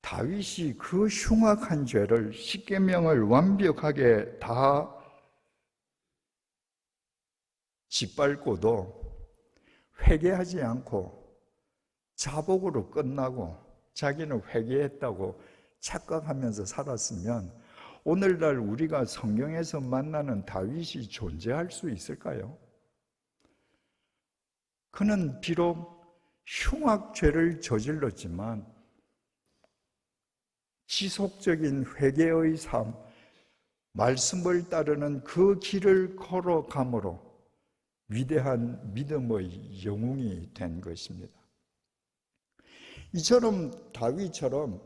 다윗이 그 흉악한 죄를 십계명을 완벽하게 다 짓밟고도 회개하지 않고 자복으로 끝나고 자기는 회개했다고 착각하면서 살았으면 오늘날 우리가 성경에서 만나는 다윗이 존재할 수 있을까요? 그는 비록 흉악죄를 저질렀지만 지속적인 회개의 삶, 말씀을 따르는 그 길을 걸어감으로 위대한 믿음의 영웅이 된 것입니다. 이처럼 다윗처럼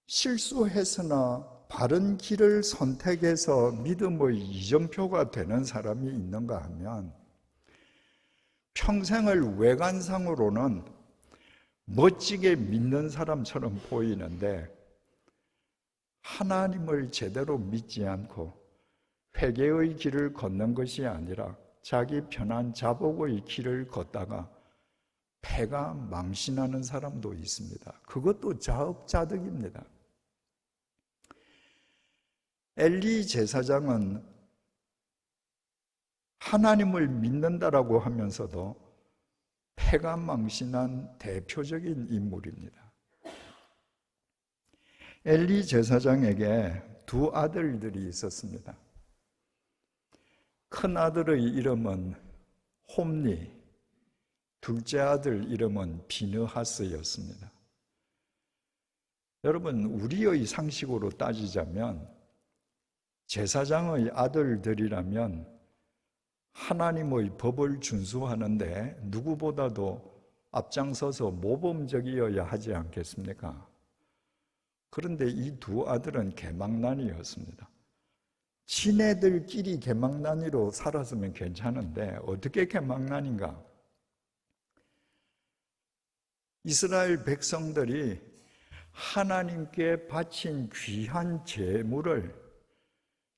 실수해서나 바른 길을 선택해서 믿음의 이정표가 되는 사람이 있는가 하면 평생을 외관상으로는 멋지게 믿는 사람처럼 보이는데 하나님을 제대로 믿지 않고 회개의 길을 걷는 것이 아니라 자기 편한 자복의 길을 걷다가 패가 망신하는 사람도 있습니다. 그것도 자업자득입니다. 엘리 제사장은 하나님을 믿는다라고 하면서도 패가 망신한 대표적인 인물입니다. 엘리 제사장에게 두 아들들이 있었습니다. 큰 아들의 이름은 홈니, 둘째 아들 이름은 비느하스였습니다. 여러분, 우리의 상식으로 따지자면 제사장의 아들들이라면 하나님의 법을 준수하는데 누구보다도 앞장서서 모범적이어야 하지 않겠습니까? 그런데 이 두 아들은 개망난이었습니다. 지네들끼리 개망난이로 살았으면 괜찮은데 어떻게 개망난인가? 이스라엘 백성들이 하나님께 바친 귀한 제물을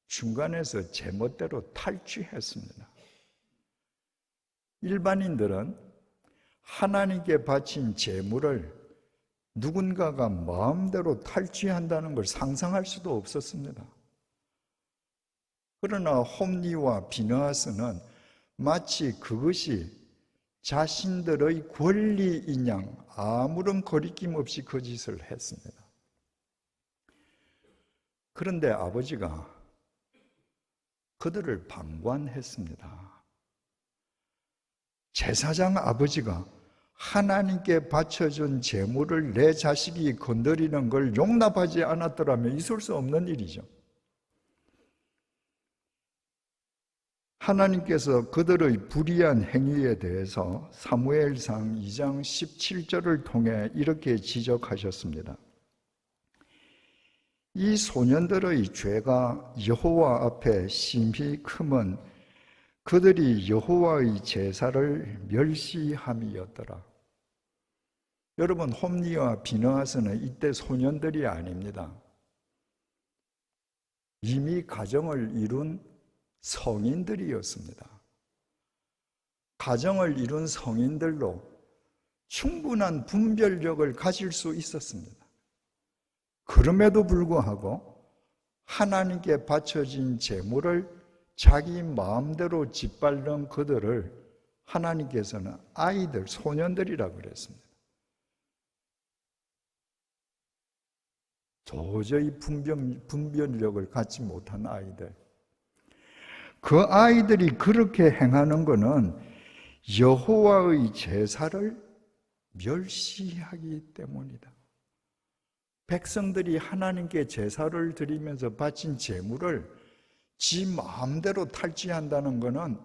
중간에서 제멋대로 탈취했습니다. 일반인들은 하나님께 바친 제물을 누군가가 마음대로 탈취한다는 걸 상상할 수도 없었습니다. 그러나 홈니와 비느하스는 마치 그것이 자신들의 권리인 양 아무런 거리낌 없이 그 짓을 했습니다. 그런데 아버지가 그들을 방관했습니다. 제사장 아버지가 하나님께 바쳐준 제물을 내 자식이 건드리는 걸 용납하지 않았더라면 있을 수 없는 일이죠. 하나님께서 그들의 불의한 행위에 대해서 사무엘상 2장 17절을 통해 이렇게 지적하셨습니다. 이 소년들의 죄가 여호와 앞에 심히 크면 그들이 여호와의 제사를 멸시함이었더라. 여러분, 홈니와 비느하스는 이때 소년들이 아닙니다. 이미 가정을 이룬 성인들이었습니다. 가정을 이룬 성인들로 충분한 분별력을 가질 수 있었습니다. 그럼에도 불구하고 하나님께 바쳐진 제물을 자기 마음대로 짓밟는 그들을 하나님께서는 아이들, 소년들이라고 그랬습니다. 도저히 분별력을 갖지 못한 아이들. 그 아이들이 그렇게 행하는 것은 여호와의 제사를 멸시하기 때문이다. 백성들이 하나님께 제사를 드리면서 바친 제물을 지 마음대로 탈취한다는 것은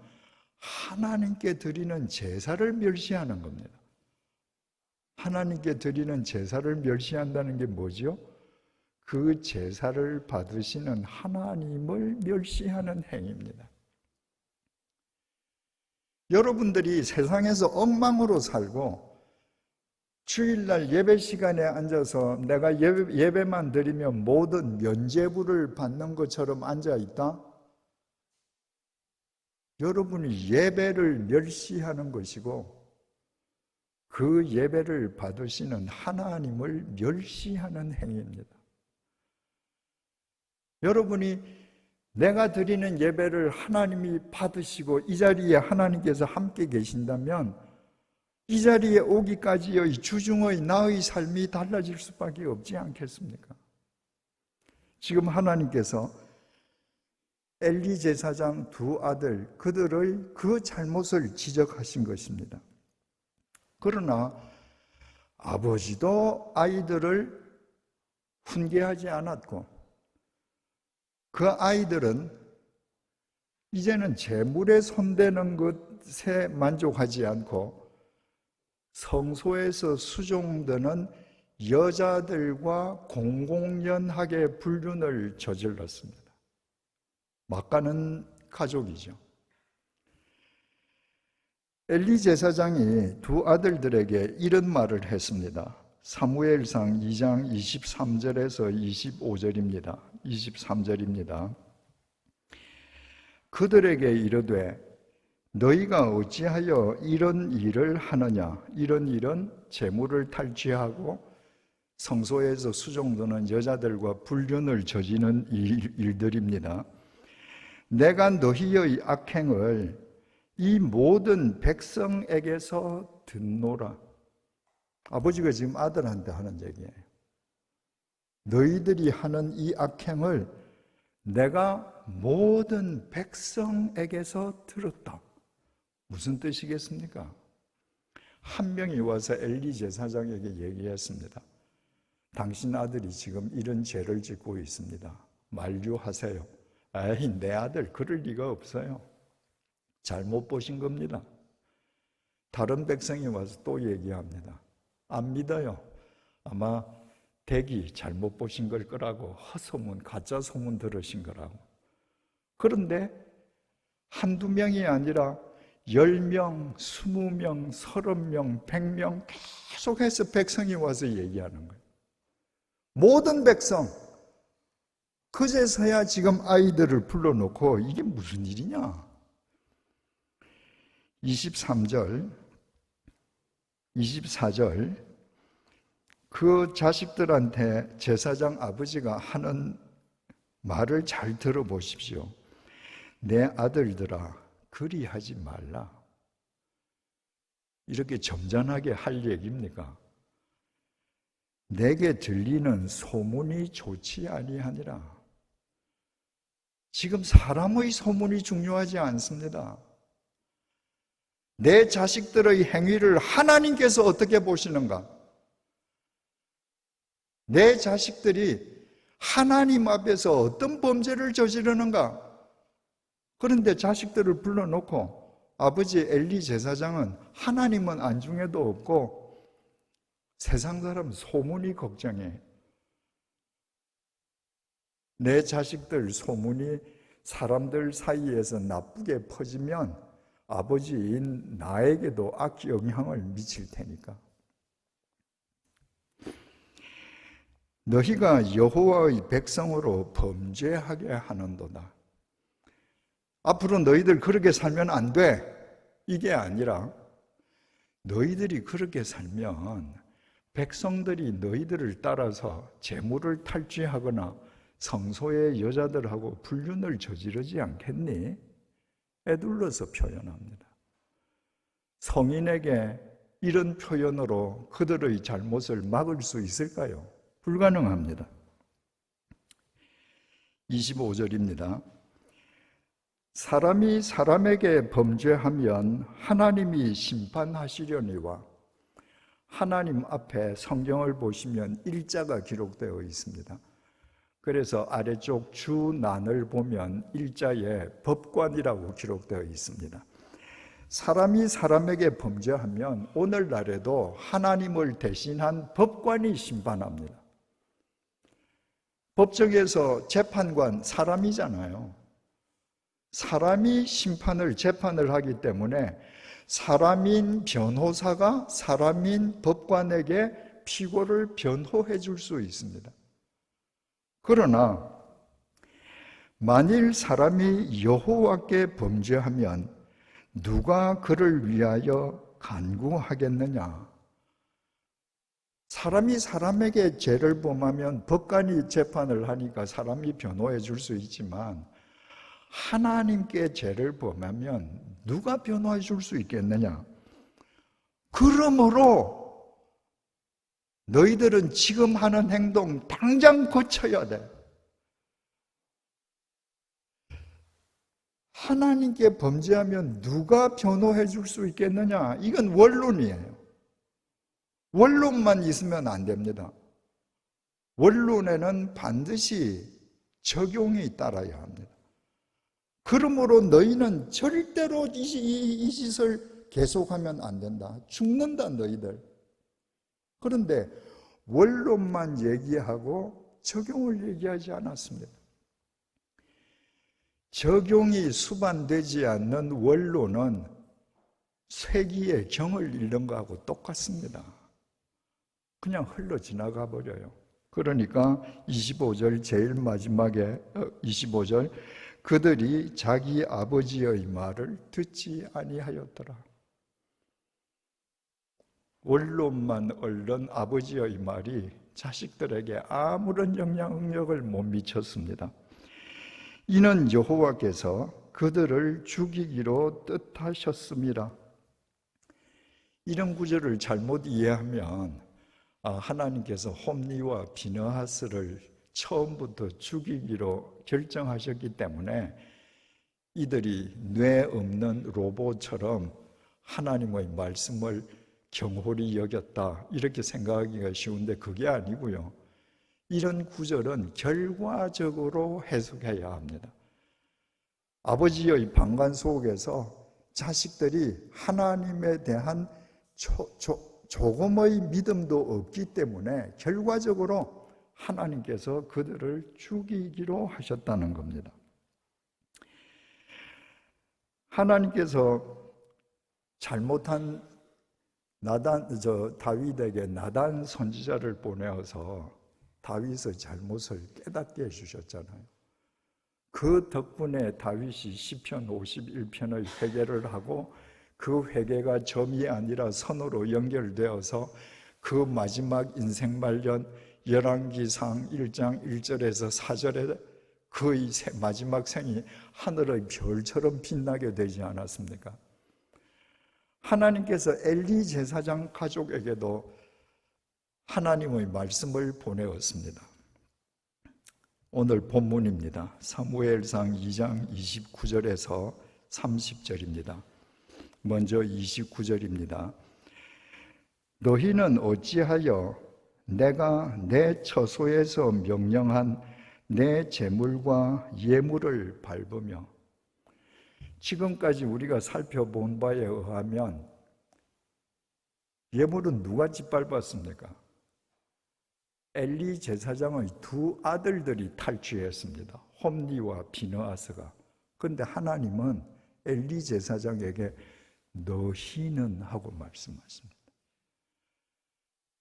하나님께 드리는 제사를 멸시하는 겁니다. 하나님께 드리는 제사를 멸시한다는 게 뭐죠? 그 제사를 받으시는 하나님을 멸시하는 행위입니다. 여러분들이 세상에서 엉망으로 살고 주일날 예배 시간에 앉아서 내가 예배만 드리면 모든 면죄부를 받는 것처럼 앉아있다? 여러분이 예배를 멸시하는 것이고 그 예배를 받으시는 하나님을 멸시하는 행위입니다. 여러분이 내가 드리는 예배를 하나님이 받으시고 이 자리에 하나님께서 함께 계신다면 이 자리에 오기까지의 주중의 나의 삶이 달라질 수밖에 없지 않겠습니까? 지금 하나님께서 엘리 제사장 두 아들 그들의 그 잘못을 지적하신 것입니다. 그러나 아버지도 아이들을 훈계하지 않았고 그 아이들은 이제는 제물에 손대는 것에 만족하지 않고 성소에서 수종되는 여자들과 공공연하게 불륜을 저질렀습니다. 막가는 가족이죠. 엘리 제사장이 두 아들들에게 이런 말을 했습니다. 사무엘상 2장 23절에서 25절입니다. 23절입니다. 그들에게 이르되 너희가 어찌하여 이런 일을 하느냐? 이런 일은 재물을 탈취하고 성소에서 수종드는 여자들과 불륜을 저지르는 일들입니다. 내가 너희의 악행을 이 모든 백성에게서 듣노라. 아버지가 지금 아들한테 하는 얘기예요. 너희들이 하는 이 악행을 내가 모든 백성에게서 들었다. 무슨 뜻이겠습니까? 한 명이 와서 엘리 제사장에게 얘기했습니다. 당신 아들이 지금 이런 죄를 짓고 있습니다. 만류하세요. 에이, 내 아들 그럴 리가 없어요. 잘못 보신 겁니다. 다른 백성이 와서 또 얘기합니다. 안 믿어요. 아마 댁이 잘못 보신 걸 거라고, 헛소문, 가짜 소문 들으신 거라고. 그런데 한두 명이 아니라 10명, 20명, 30명, 100명 계속해서 백성이 와서 얘기하는 거예요. 모든 백성. 그제서야 지금 아이들을 불러놓고 이게 무슨 일이냐? 23절, 24절 그 자식들한테 제사장 아버지가 하는 말을 잘 들어보십시오. 내 아들들아, 그리하지 말라. 이렇게 점잖하게 할 얘기입니까? 내게 들리는 소문이 좋지 아니하니라. 지금 사람의 소문이 중요하지 않습니다. 내 자식들의 행위를 하나님께서 어떻게 보시는가? 내 자식들이 하나님 앞에서 어떤 범죄를 저지르는가? 그런데 자식들을 불러놓고 아버지 엘리 제사장은 하나님은 안중에도 없고 세상 사람 소문이 걱정해. 내 자식들 소문이 사람들 사이에서 나쁘게 퍼지면 아버지인 나에게도 악영향을 미칠 테니까. 너희가 여호와의 백성으로 범죄하게 하는도다. 앞으로 너희들 그렇게 살면 안 돼. 이게 아니라 너희들이 그렇게 살면 백성들이 너희들을 따라서 재물을 탈취하거나 성소의 여자들하고 불륜을 저지르지 않겠니? 에둘러서 표현합니다. 성인에게 이런 표현으로 그들의 잘못을 막을 수 있을까요? 불가능합니다. 25절입니다. 사람이 사람에게 범죄하면 하나님이 심판하시려니와. 하나님 앞에 성경을 보시면 일자가 기록되어 있습니다. 그래서 아래쪽 주난을 보면 일자에 법관이라고 기록되어 있습니다. 사람이 사람에게 범죄하면 오늘날에도 하나님을 대신한 법관이 심판합니다. 법정에서 재판관 사람이잖아요. 사람이 재판을 하기 때문에 사람인 변호사가 사람인 법관에게 피고를 변호해 줄 수 있습니다. 그러나 만일 사람이 여호와께 범죄하면 누가 그를 위하여 간구하겠느냐? 사람이 사람에게 죄를 범하면 법관이 재판을 하니까 사람이 변호해 줄 수 있지만 하나님께 죄를 범하면 누가 변호해 줄 수 있겠느냐? 그러므로 너희들은 지금 하는 행동 당장 고쳐야 돼. 하나님께 범죄하면 누가 변호해 줄 수 있겠느냐? 이건 원론이에요. 원론만 있으면 안 됩니다. 원론에는 반드시 적용이 따라야 합니다. 그러므로 너희는 절대로 이 짓을 계속하면 안 된다. 죽는다 너희들. 그런데 원론만 얘기하고 적용을 얘기하지 않았습니다. 적용이 수반되지 않는 원론은 쇠기의 경을 잃는 거하고 똑같습니다. 그냥 흘러 지나가 버려요. 그러니까 25절 제일 마지막에 25절 그들이 자기 아버지의 말을 듣지 아니하였더라. 원론만 얽는 아버지의 말이 자식들에게 아무런 영향력을 못 미쳤습니다. 이는 여호와께서 그들을 죽이기로 뜻하셨습니다. 이런 구절을 잘못 이해하면 하나님께서 홈리와 비느하스를 처음부터 죽이기로 결정하셨기 때문에 이들이 뇌 없는 로봇처럼 하나님의 말씀을 경홀히 여겼다 이렇게 생각하기가 쉬운데 그게 아니고요. 이런 구절은 결과적으로 해석해야 합니다. 아버지의 방관 속에서 자식들이 하나님에 대한 조금의 믿음도 없기 때문에 결과적으로 하나님께서 그들을 죽이기로 하셨다는 겁니다. 하나님께서 잘못한 다윗에게 나단 선지자를 보내어서 다윗의 잘못을 깨닫게 해주셨잖아요. 그 덕분에 다윗이 시편 51편의 회개를 하고 그 회개가 점이 아니라 선으로 연결되어서 그 마지막 인생 말년 열왕기상 1장 1절에서 4절에 그의 마지막 생이 하늘의 별처럼 빛나게 되지 않았습니까? 하나님께서 엘리 제사장 가족에게도 하나님의 말씀을 보내었습니다. 오늘 본문입니다. 사무엘상 2장 29절에서 30절입니다. 먼저 29절입니다. 너희는 어찌하여 내가 내 처소에서 명령한 내 제물과 예물을 밟으며, 지금까지 우리가 살펴본 바에 의하면 예물은 누가 짓밟았습니까? 엘리 제사장의 두 아들들이 탈취했습니다. 홈리와 비느하스가. 그런데 하나님은 엘리 제사장에게 너희는 하고 말씀하십니다.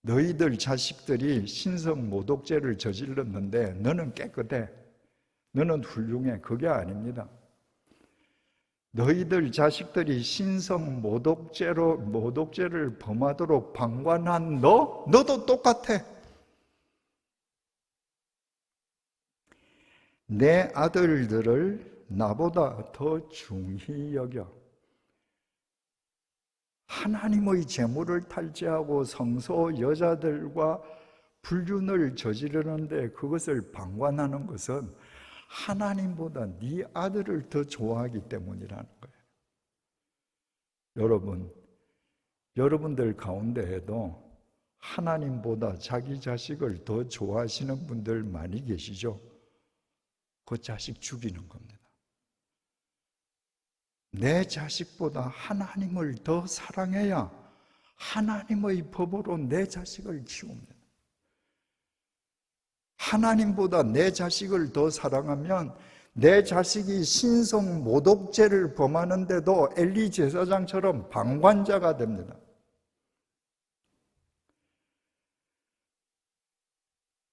너희들 자식들이 신성 모독죄를 저질렀는데 너는 깨끗해, 너는 훌륭해. 그게 아닙니다. 너희들 자식들이 신성 모독죄를 범하도록 방관한 너도 똑같아. 내 아들들을 나보다 더 중히 여겨. 하나님의 제물을 탈취하고 성소 여자들과 불륜을 저지르는데 그것을 방관하는 것은 하나님보다 네 아들을 더 좋아하기 때문이라는 거예요. 여러분들 가운데에도 하나님보다 자기 자식을 더 좋아하시는 분들 많이 계시죠? 그 자식 죽이는 겁니다. 내 자식보다 하나님을 더 사랑해야 하나님의 법으로 내 자식을 키웁니다. 하나님보다 내 자식을 더 사랑하면 내 자식이 신성 모독죄를 범하는데도 엘리 제사장처럼 방관자가 됩니다.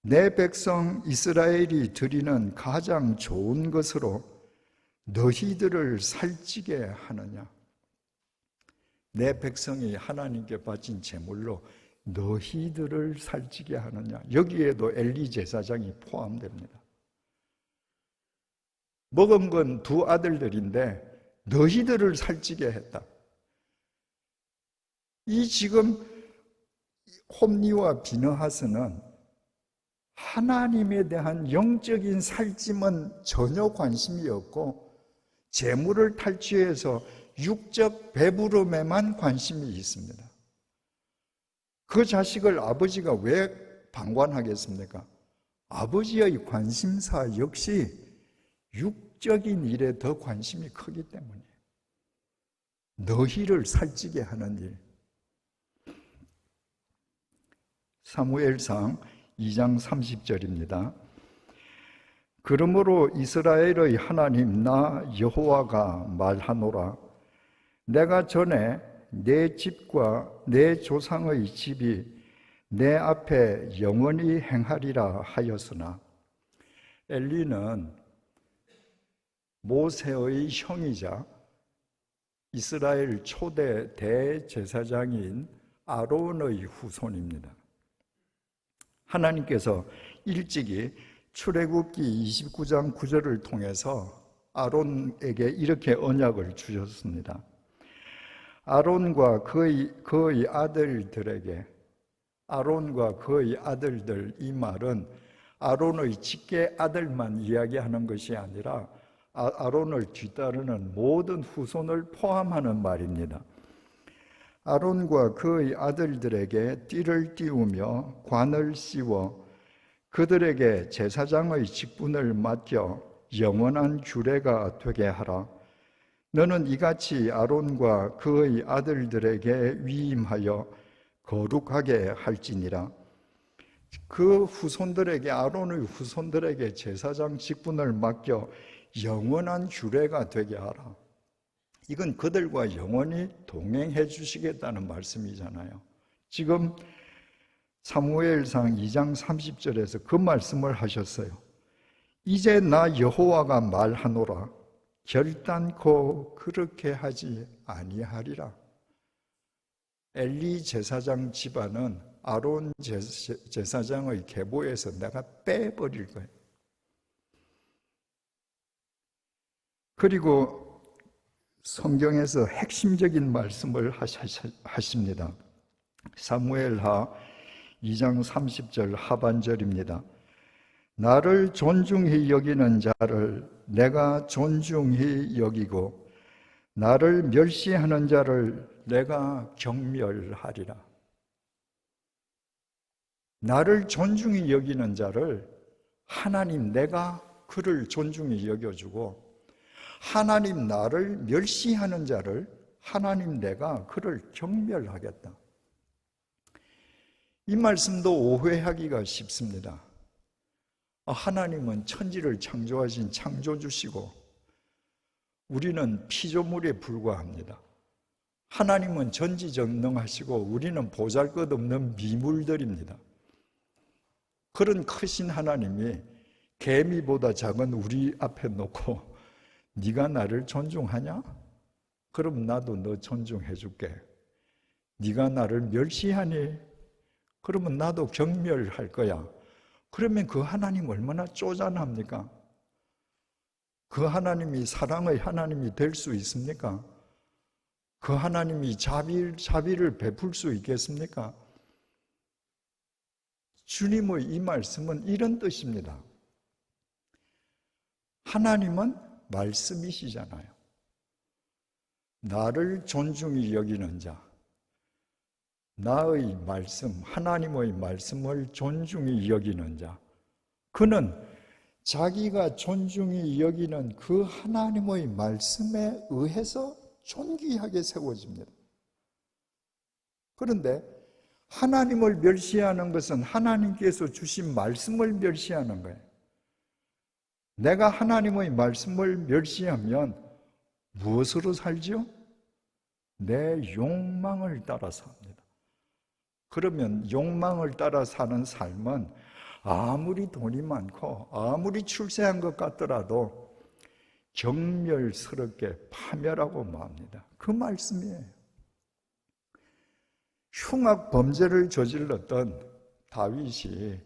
내 백성 이스라엘이 드리는 가장 좋은 것으로 너희들을 살찌게 하느냐? 내 백성이 하나님께 바친 제물로 너희들을 살찌게 하느냐? 여기에도 엘리 제사장이 포함됩니다. 먹은 건 두 아들들인데 너희들을 살찌게 했다. 이 지금 홈리와 비느하스는 하나님에 대한 영적인 살찜은 전혀 관심이 없고 재물을 탈취해서 육적 배부름에만 관심이 있습니다. 그 자식을 아버지가 왜 방관하겠습니까? 아버지의 관심사 역시 육적인 일에 더 관심이 크기 때문이에요. 너희를 살찌게 하는 일. 사무엘상 2장 30절입니다. 그러므로 이스라엘의 하나님 나 여호와가 말하노라. 내가 전에 내 집과 내 조상의 집이 내 앞에 영원히 행하리라 하였으나, 엘리는 모세의 형이자 이스라엘 초대 대제사장인 아론의 후손입니다. 하나님께서 일찍이 출애굽기 29장 9절을 통해서 아론에게 이렇게 언약을 주셨습니다. 아론과 그의 아들들에게, 아론과 그의 아들들, 이 말은 아론의 직계 아들만 이야기하는 것이 아니라 아론을 뒤따르는 모든 후손을 포함하는 말입니다. 아론과 그의 아들들에게 띠를 띄우며 관을 씌워 그들에게 제사장의 직분을 맡겨 영원한 규례가 되게 하라. 너는 이같이 아론과 그의 아들들에게 위임하여 거룩하게 할지니라. 그 후손들에게, 아론의 후손들에게 제사장 직분을 맡겨 영원한 규례가 되게 하라. 이건 그들과 영원히 동행해 주시겠다는 말씀이잖아요. 지금 사무엘상 2장 30절에서 그 말씀을 하셨어요. 이제 나 여호와가 말하노라. 결단코 그렇게 하지 아니하리라. 엘리 제사장 집안은 아론 제사장의 계보에서 내가 빼버릴 거예요. 그리고 성경에서 핵심적인 말씀을 하십니다. 사무엘하 2장 30절 하반절입니다. 나를 존중히 여기는 자를 내가 존중히 여기고 나를 멸시하는 자를 내가 경멸하리라. 나를 존중히 여기는 자를 하나님, 내가 그를 존중히 여겨주고, 하나님, 나를 멸시하는 자를 하나님, 내가 그를 경멸하겠다. 이 말씀도 오해하기가 쉽습니다. 하나님은 천지를 창조하신 창조주시고 우리는 피조물에 불과합니다. 하나님은 전지전능하시고 우리는 보잘것없는 미물들입니다. 그런 크신 하나님이 개미보다 작은 우리 앞에 놓고 네가 나를 존중하냐? 그럼 나도 너 존중해 줄게. 네가 나를 멸시하니? 그러면 나도 경멸할 거야. 그러면 그 하나님 얼마나 쪼잔합니까? 그 하나님이 사랑의 하나님이 될 수 있습니까? 그 하나님이 자비를 베풀 수 있겠습니까? 주님의 이 말씀은 이런 뜻입니다. 하나님은 말씀이시잖아요. 나를 존중히 여기는 자, 나의 말씀, 하나님의 말씀을 존중히 여기는 자, 그는 자기가 존중히 여기는 그 하나님의 말씀에 의해서 존귀하게 세워집니다. 그런데 하나님을 멸시하는 것은 하나님께서 주신 말씀을 멸시하는 거예요. 내가 하나님의 말씀을 멸시하면 무엇으로 살지요? 내 욕망을 따라 삽니다. 그러면 욕망을 따라 사는 삶은 아무리 돈이 많고 아무리 출세한 것 같더라도 경멸스럽게 파멸하고 맙니다. 그 말씀이에요. 흉악 범죄를 저질렀던 다윗이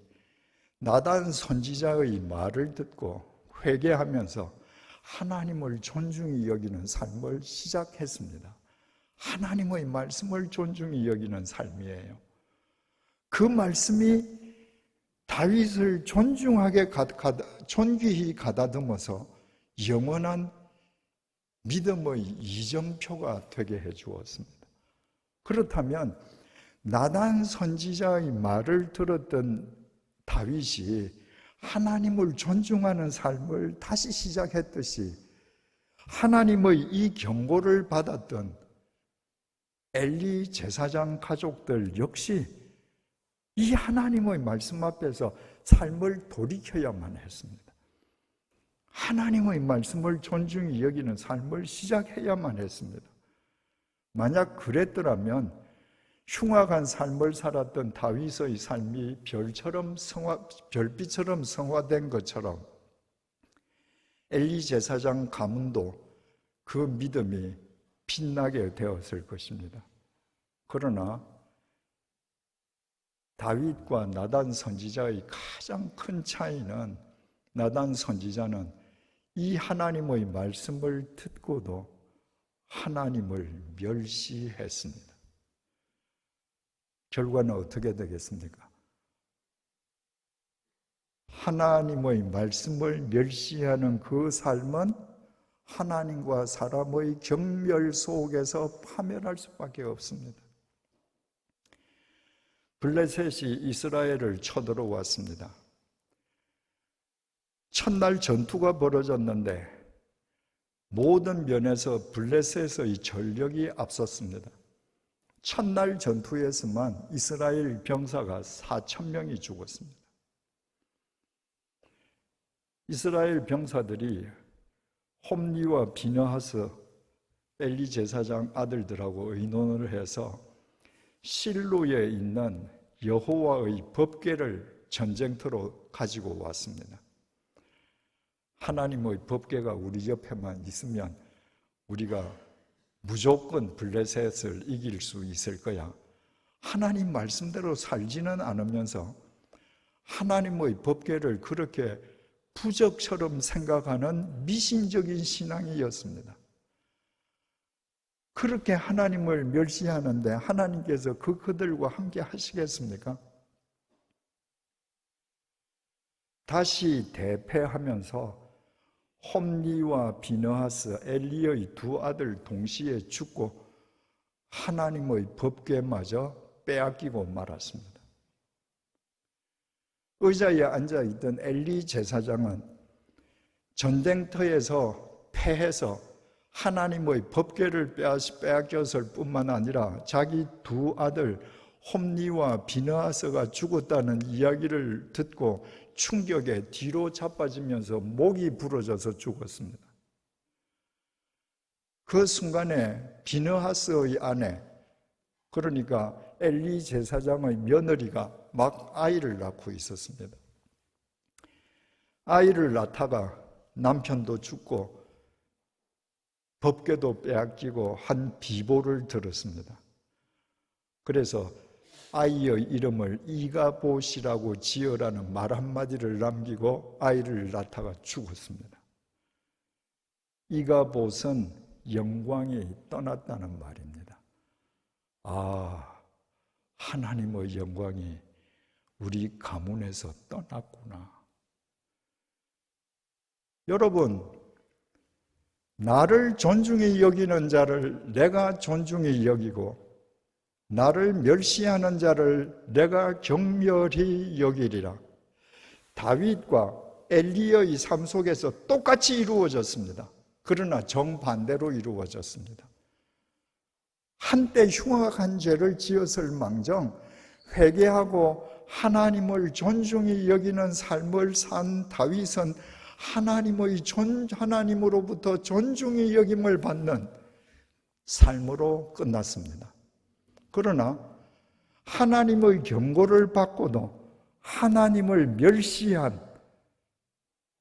나단 선지자의 말을 듣고 회개하면서 하나님을 존중히 여기는 삶을 시작했습니다. 하나님의 말씀을 존중히 여기는 삶이에요. 그 말씀이 다윗을 존귀히 가다듬어서 영원한 믿음의 이정표가 되게 해 주었습니다. 그렇다면 나단 선지자의 말을 들었던 다윗이 하나님을 존중하는 삶을 다시 시작했듯이 하나님의 이 경고를 받았던 엘리 제사장 가족들 역시 이 하나님의 말씀 앞에서 삶을 돌이켜야만 했습니다. 하나님의 말씀을 존중히 여기는 삶을 시작해야만 했습니다. 만약 그랬더라면 흉악한 삶을 살았던 다윗의 삶이 별빛처럼 성화된 것처럼 엘리 제사장 가문도 그 믿음이 빛나게 되었을 것입니다. 그러나 다윗과 나단 선지자의 가장 큰 차이는, 나단 선지자는 이 하나님의 말씀을 듣고도 하나님을 멸시했습니다. 결과는 어떻게 되겠습니까? 하나님의 말씀을 멸시하는 그 삶은 하나님과 사람의 경멸 속에서 파멸할 수밖에 없습니다. 블레셋이 이스라엘을 쳐들어왔습니다. 첫날 전투가 벌어졌는데 모든 면에서 블레셋의 전력이 앞섰습니다. 첫날 전투에서만 이스라엘 병사가 4,000명이 죽었습니다. 이스라엘 병사들이 홈리와 비느하스 엘리 제사장 아들들하고 의논을 해서 실로에 있는 여호와의 법궤를 전쟁터로 가지고 왔습니다. 하나님의 법궤가 우리 옆에만 있으면 우리가 무조건 블레셋을 이길 수 있을 거야. 하나님 말씀대로 살지는 않으면서 하나님의 법궤를 그렇게 부적처럼 생각하는 미신적인 신앙이었습니다. 그렇게 하나님을 멸시하는데 하나님께서 그들과 함께 하시겠습니까? 다시 대패하면서 홈리와 비느하스 엘리의 두 아들 동시에 죽고 하나님의 법궤마저 빼앗기고 말았습니다. 의자에 앉아있던 엘리 제사장은 전쟁터에서 패해서 하나님의 법궤를 빼앗겼을 뿐만 아니라 자기 두 아들 홈리와 비느하스가 죽었다는 이야기를 듣고 충격에 뒤로 자빠지면서 목이 부러져서 죽었습니다. 그 순간에 비느하스의 아내, 그러니까 엘리 제사장의 며느리가 막 아이를 낳고 있었습니다. 아이를 낳다가 남편도 죽고 법궤도 빼앗기고 한 비보를 들었습니다. 그래서 아이의 이름을 이가봇이라고 지으라는 말 한마디를 남기고 아이를 낳다가 죽었습니다. 이가봇은 영광이 떠났다는 말입니다. 아, 하나님의 영광이 우리 가문에서 떠났구나. 여러분, 나를 존중히 여기는 자를 내가 존중히 여기고 나를 멸시하는 자를 내가 경멸히 여기리라. 다윗과 엘리의 삶 속에서 똑같이 이루어졌습니다. 그러나 정반대로 이루어졌습니다. 한때 흉악한 죄를 지었을 망정 회개하고 하나님을 존중히 여기는 삶을 산 다윗은 하나님으로부터 존중히 여김을 받는 삶으로 끝났습니다. 그러나 하나님의 경고를 받고도 하나님을 멸시한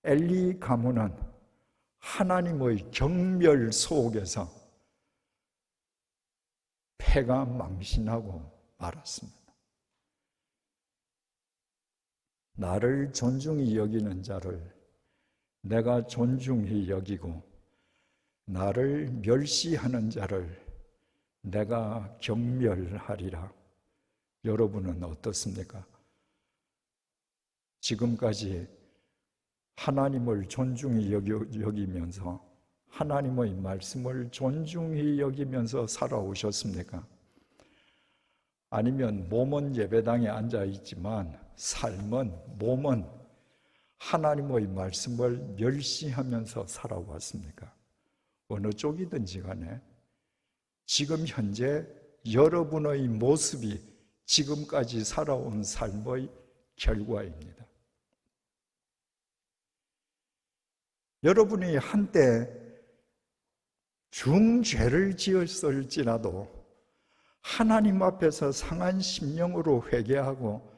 엘리 가문은 하나님의 경멸 속에서 패가 망신하고 말았습니다. 나를 존중히 여기는 자를 내가 존중히 여기고 나를 멸시하는 자를 내가 경멸하리라. 여러분은 어떻습니까? 지금까지 하나님을 존중히 여기면서 하나님의 말씀을 존중히 여기면서 살아오셨습니까? 아니면 몸은 예배당에 앉아있지만 몸은 하나님의 말씀을 멸시하면서 살아왔습니까? 어느 쪽이든지 간에 지금 현재 여러분의 모습이 지금까지 살아온 삶의 결과입니다. 여러분이 한때 중죄를 지었을지라도 하나님 앞에서 상한 심령으로 회개하고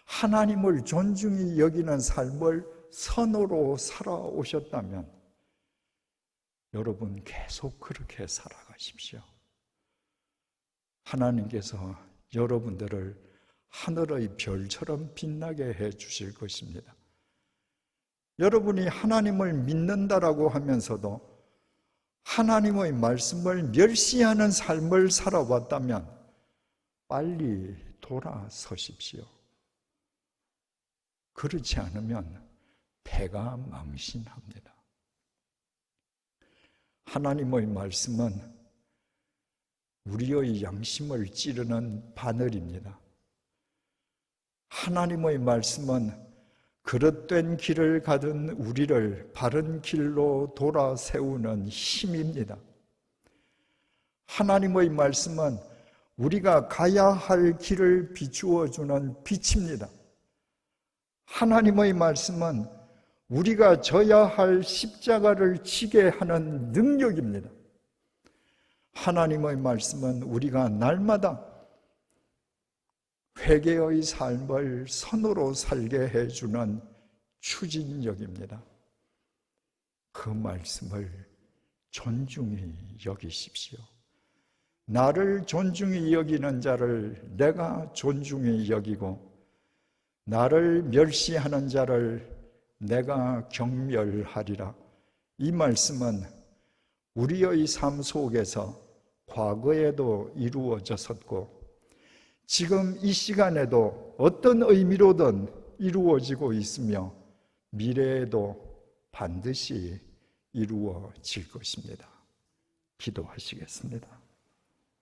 하나님을 존중히 여기는 삶을 선으로 살아오셨다면 여러분 계속 그렇게 살아가십시오. 하나님께서 여러분들을 하늘의 별처럼 빛나게 해 주실 것입니다. 여러분이 하나님을 믿는다라고 하면서도 하나님의 말씀을 멸시하는 삶을 살아왔다면 빨리 돌아서십시오. 그렇지 않으면 패가 망신합니다. 하나님의 말씀은 우리의 양심을 찌르는 바늘입니다. 하나님의 말씀은 그릇된 길을 가던 우리를 바른 길로 돌아세우는 힘입니다. 하나님의 말씀은 우리가 가야 할 길을 비추어 주는 빛입니다. 하나님의 말씀은 우리가 져야 할 십자가를 지게 하는 능력입니다. 하나님의 말씀은 우리가 날마다 회개의 삶을 선으로 살게 해주는 추진력입니다. 그 말씀을 존중히 여기십시오. 나를 존중히 여기는 자를 내가 존중히 여기고 나를 멸시하는 자를 내가 경멸하리라. 이 말씀은 우리의 삶 속에서 과거에도 이루어졌었고 지금 이 시간에도 어떤 의미로든 이루어지고 있으며 미래에도 반드시 이루어질 것입니다. 기도하시겠습니다.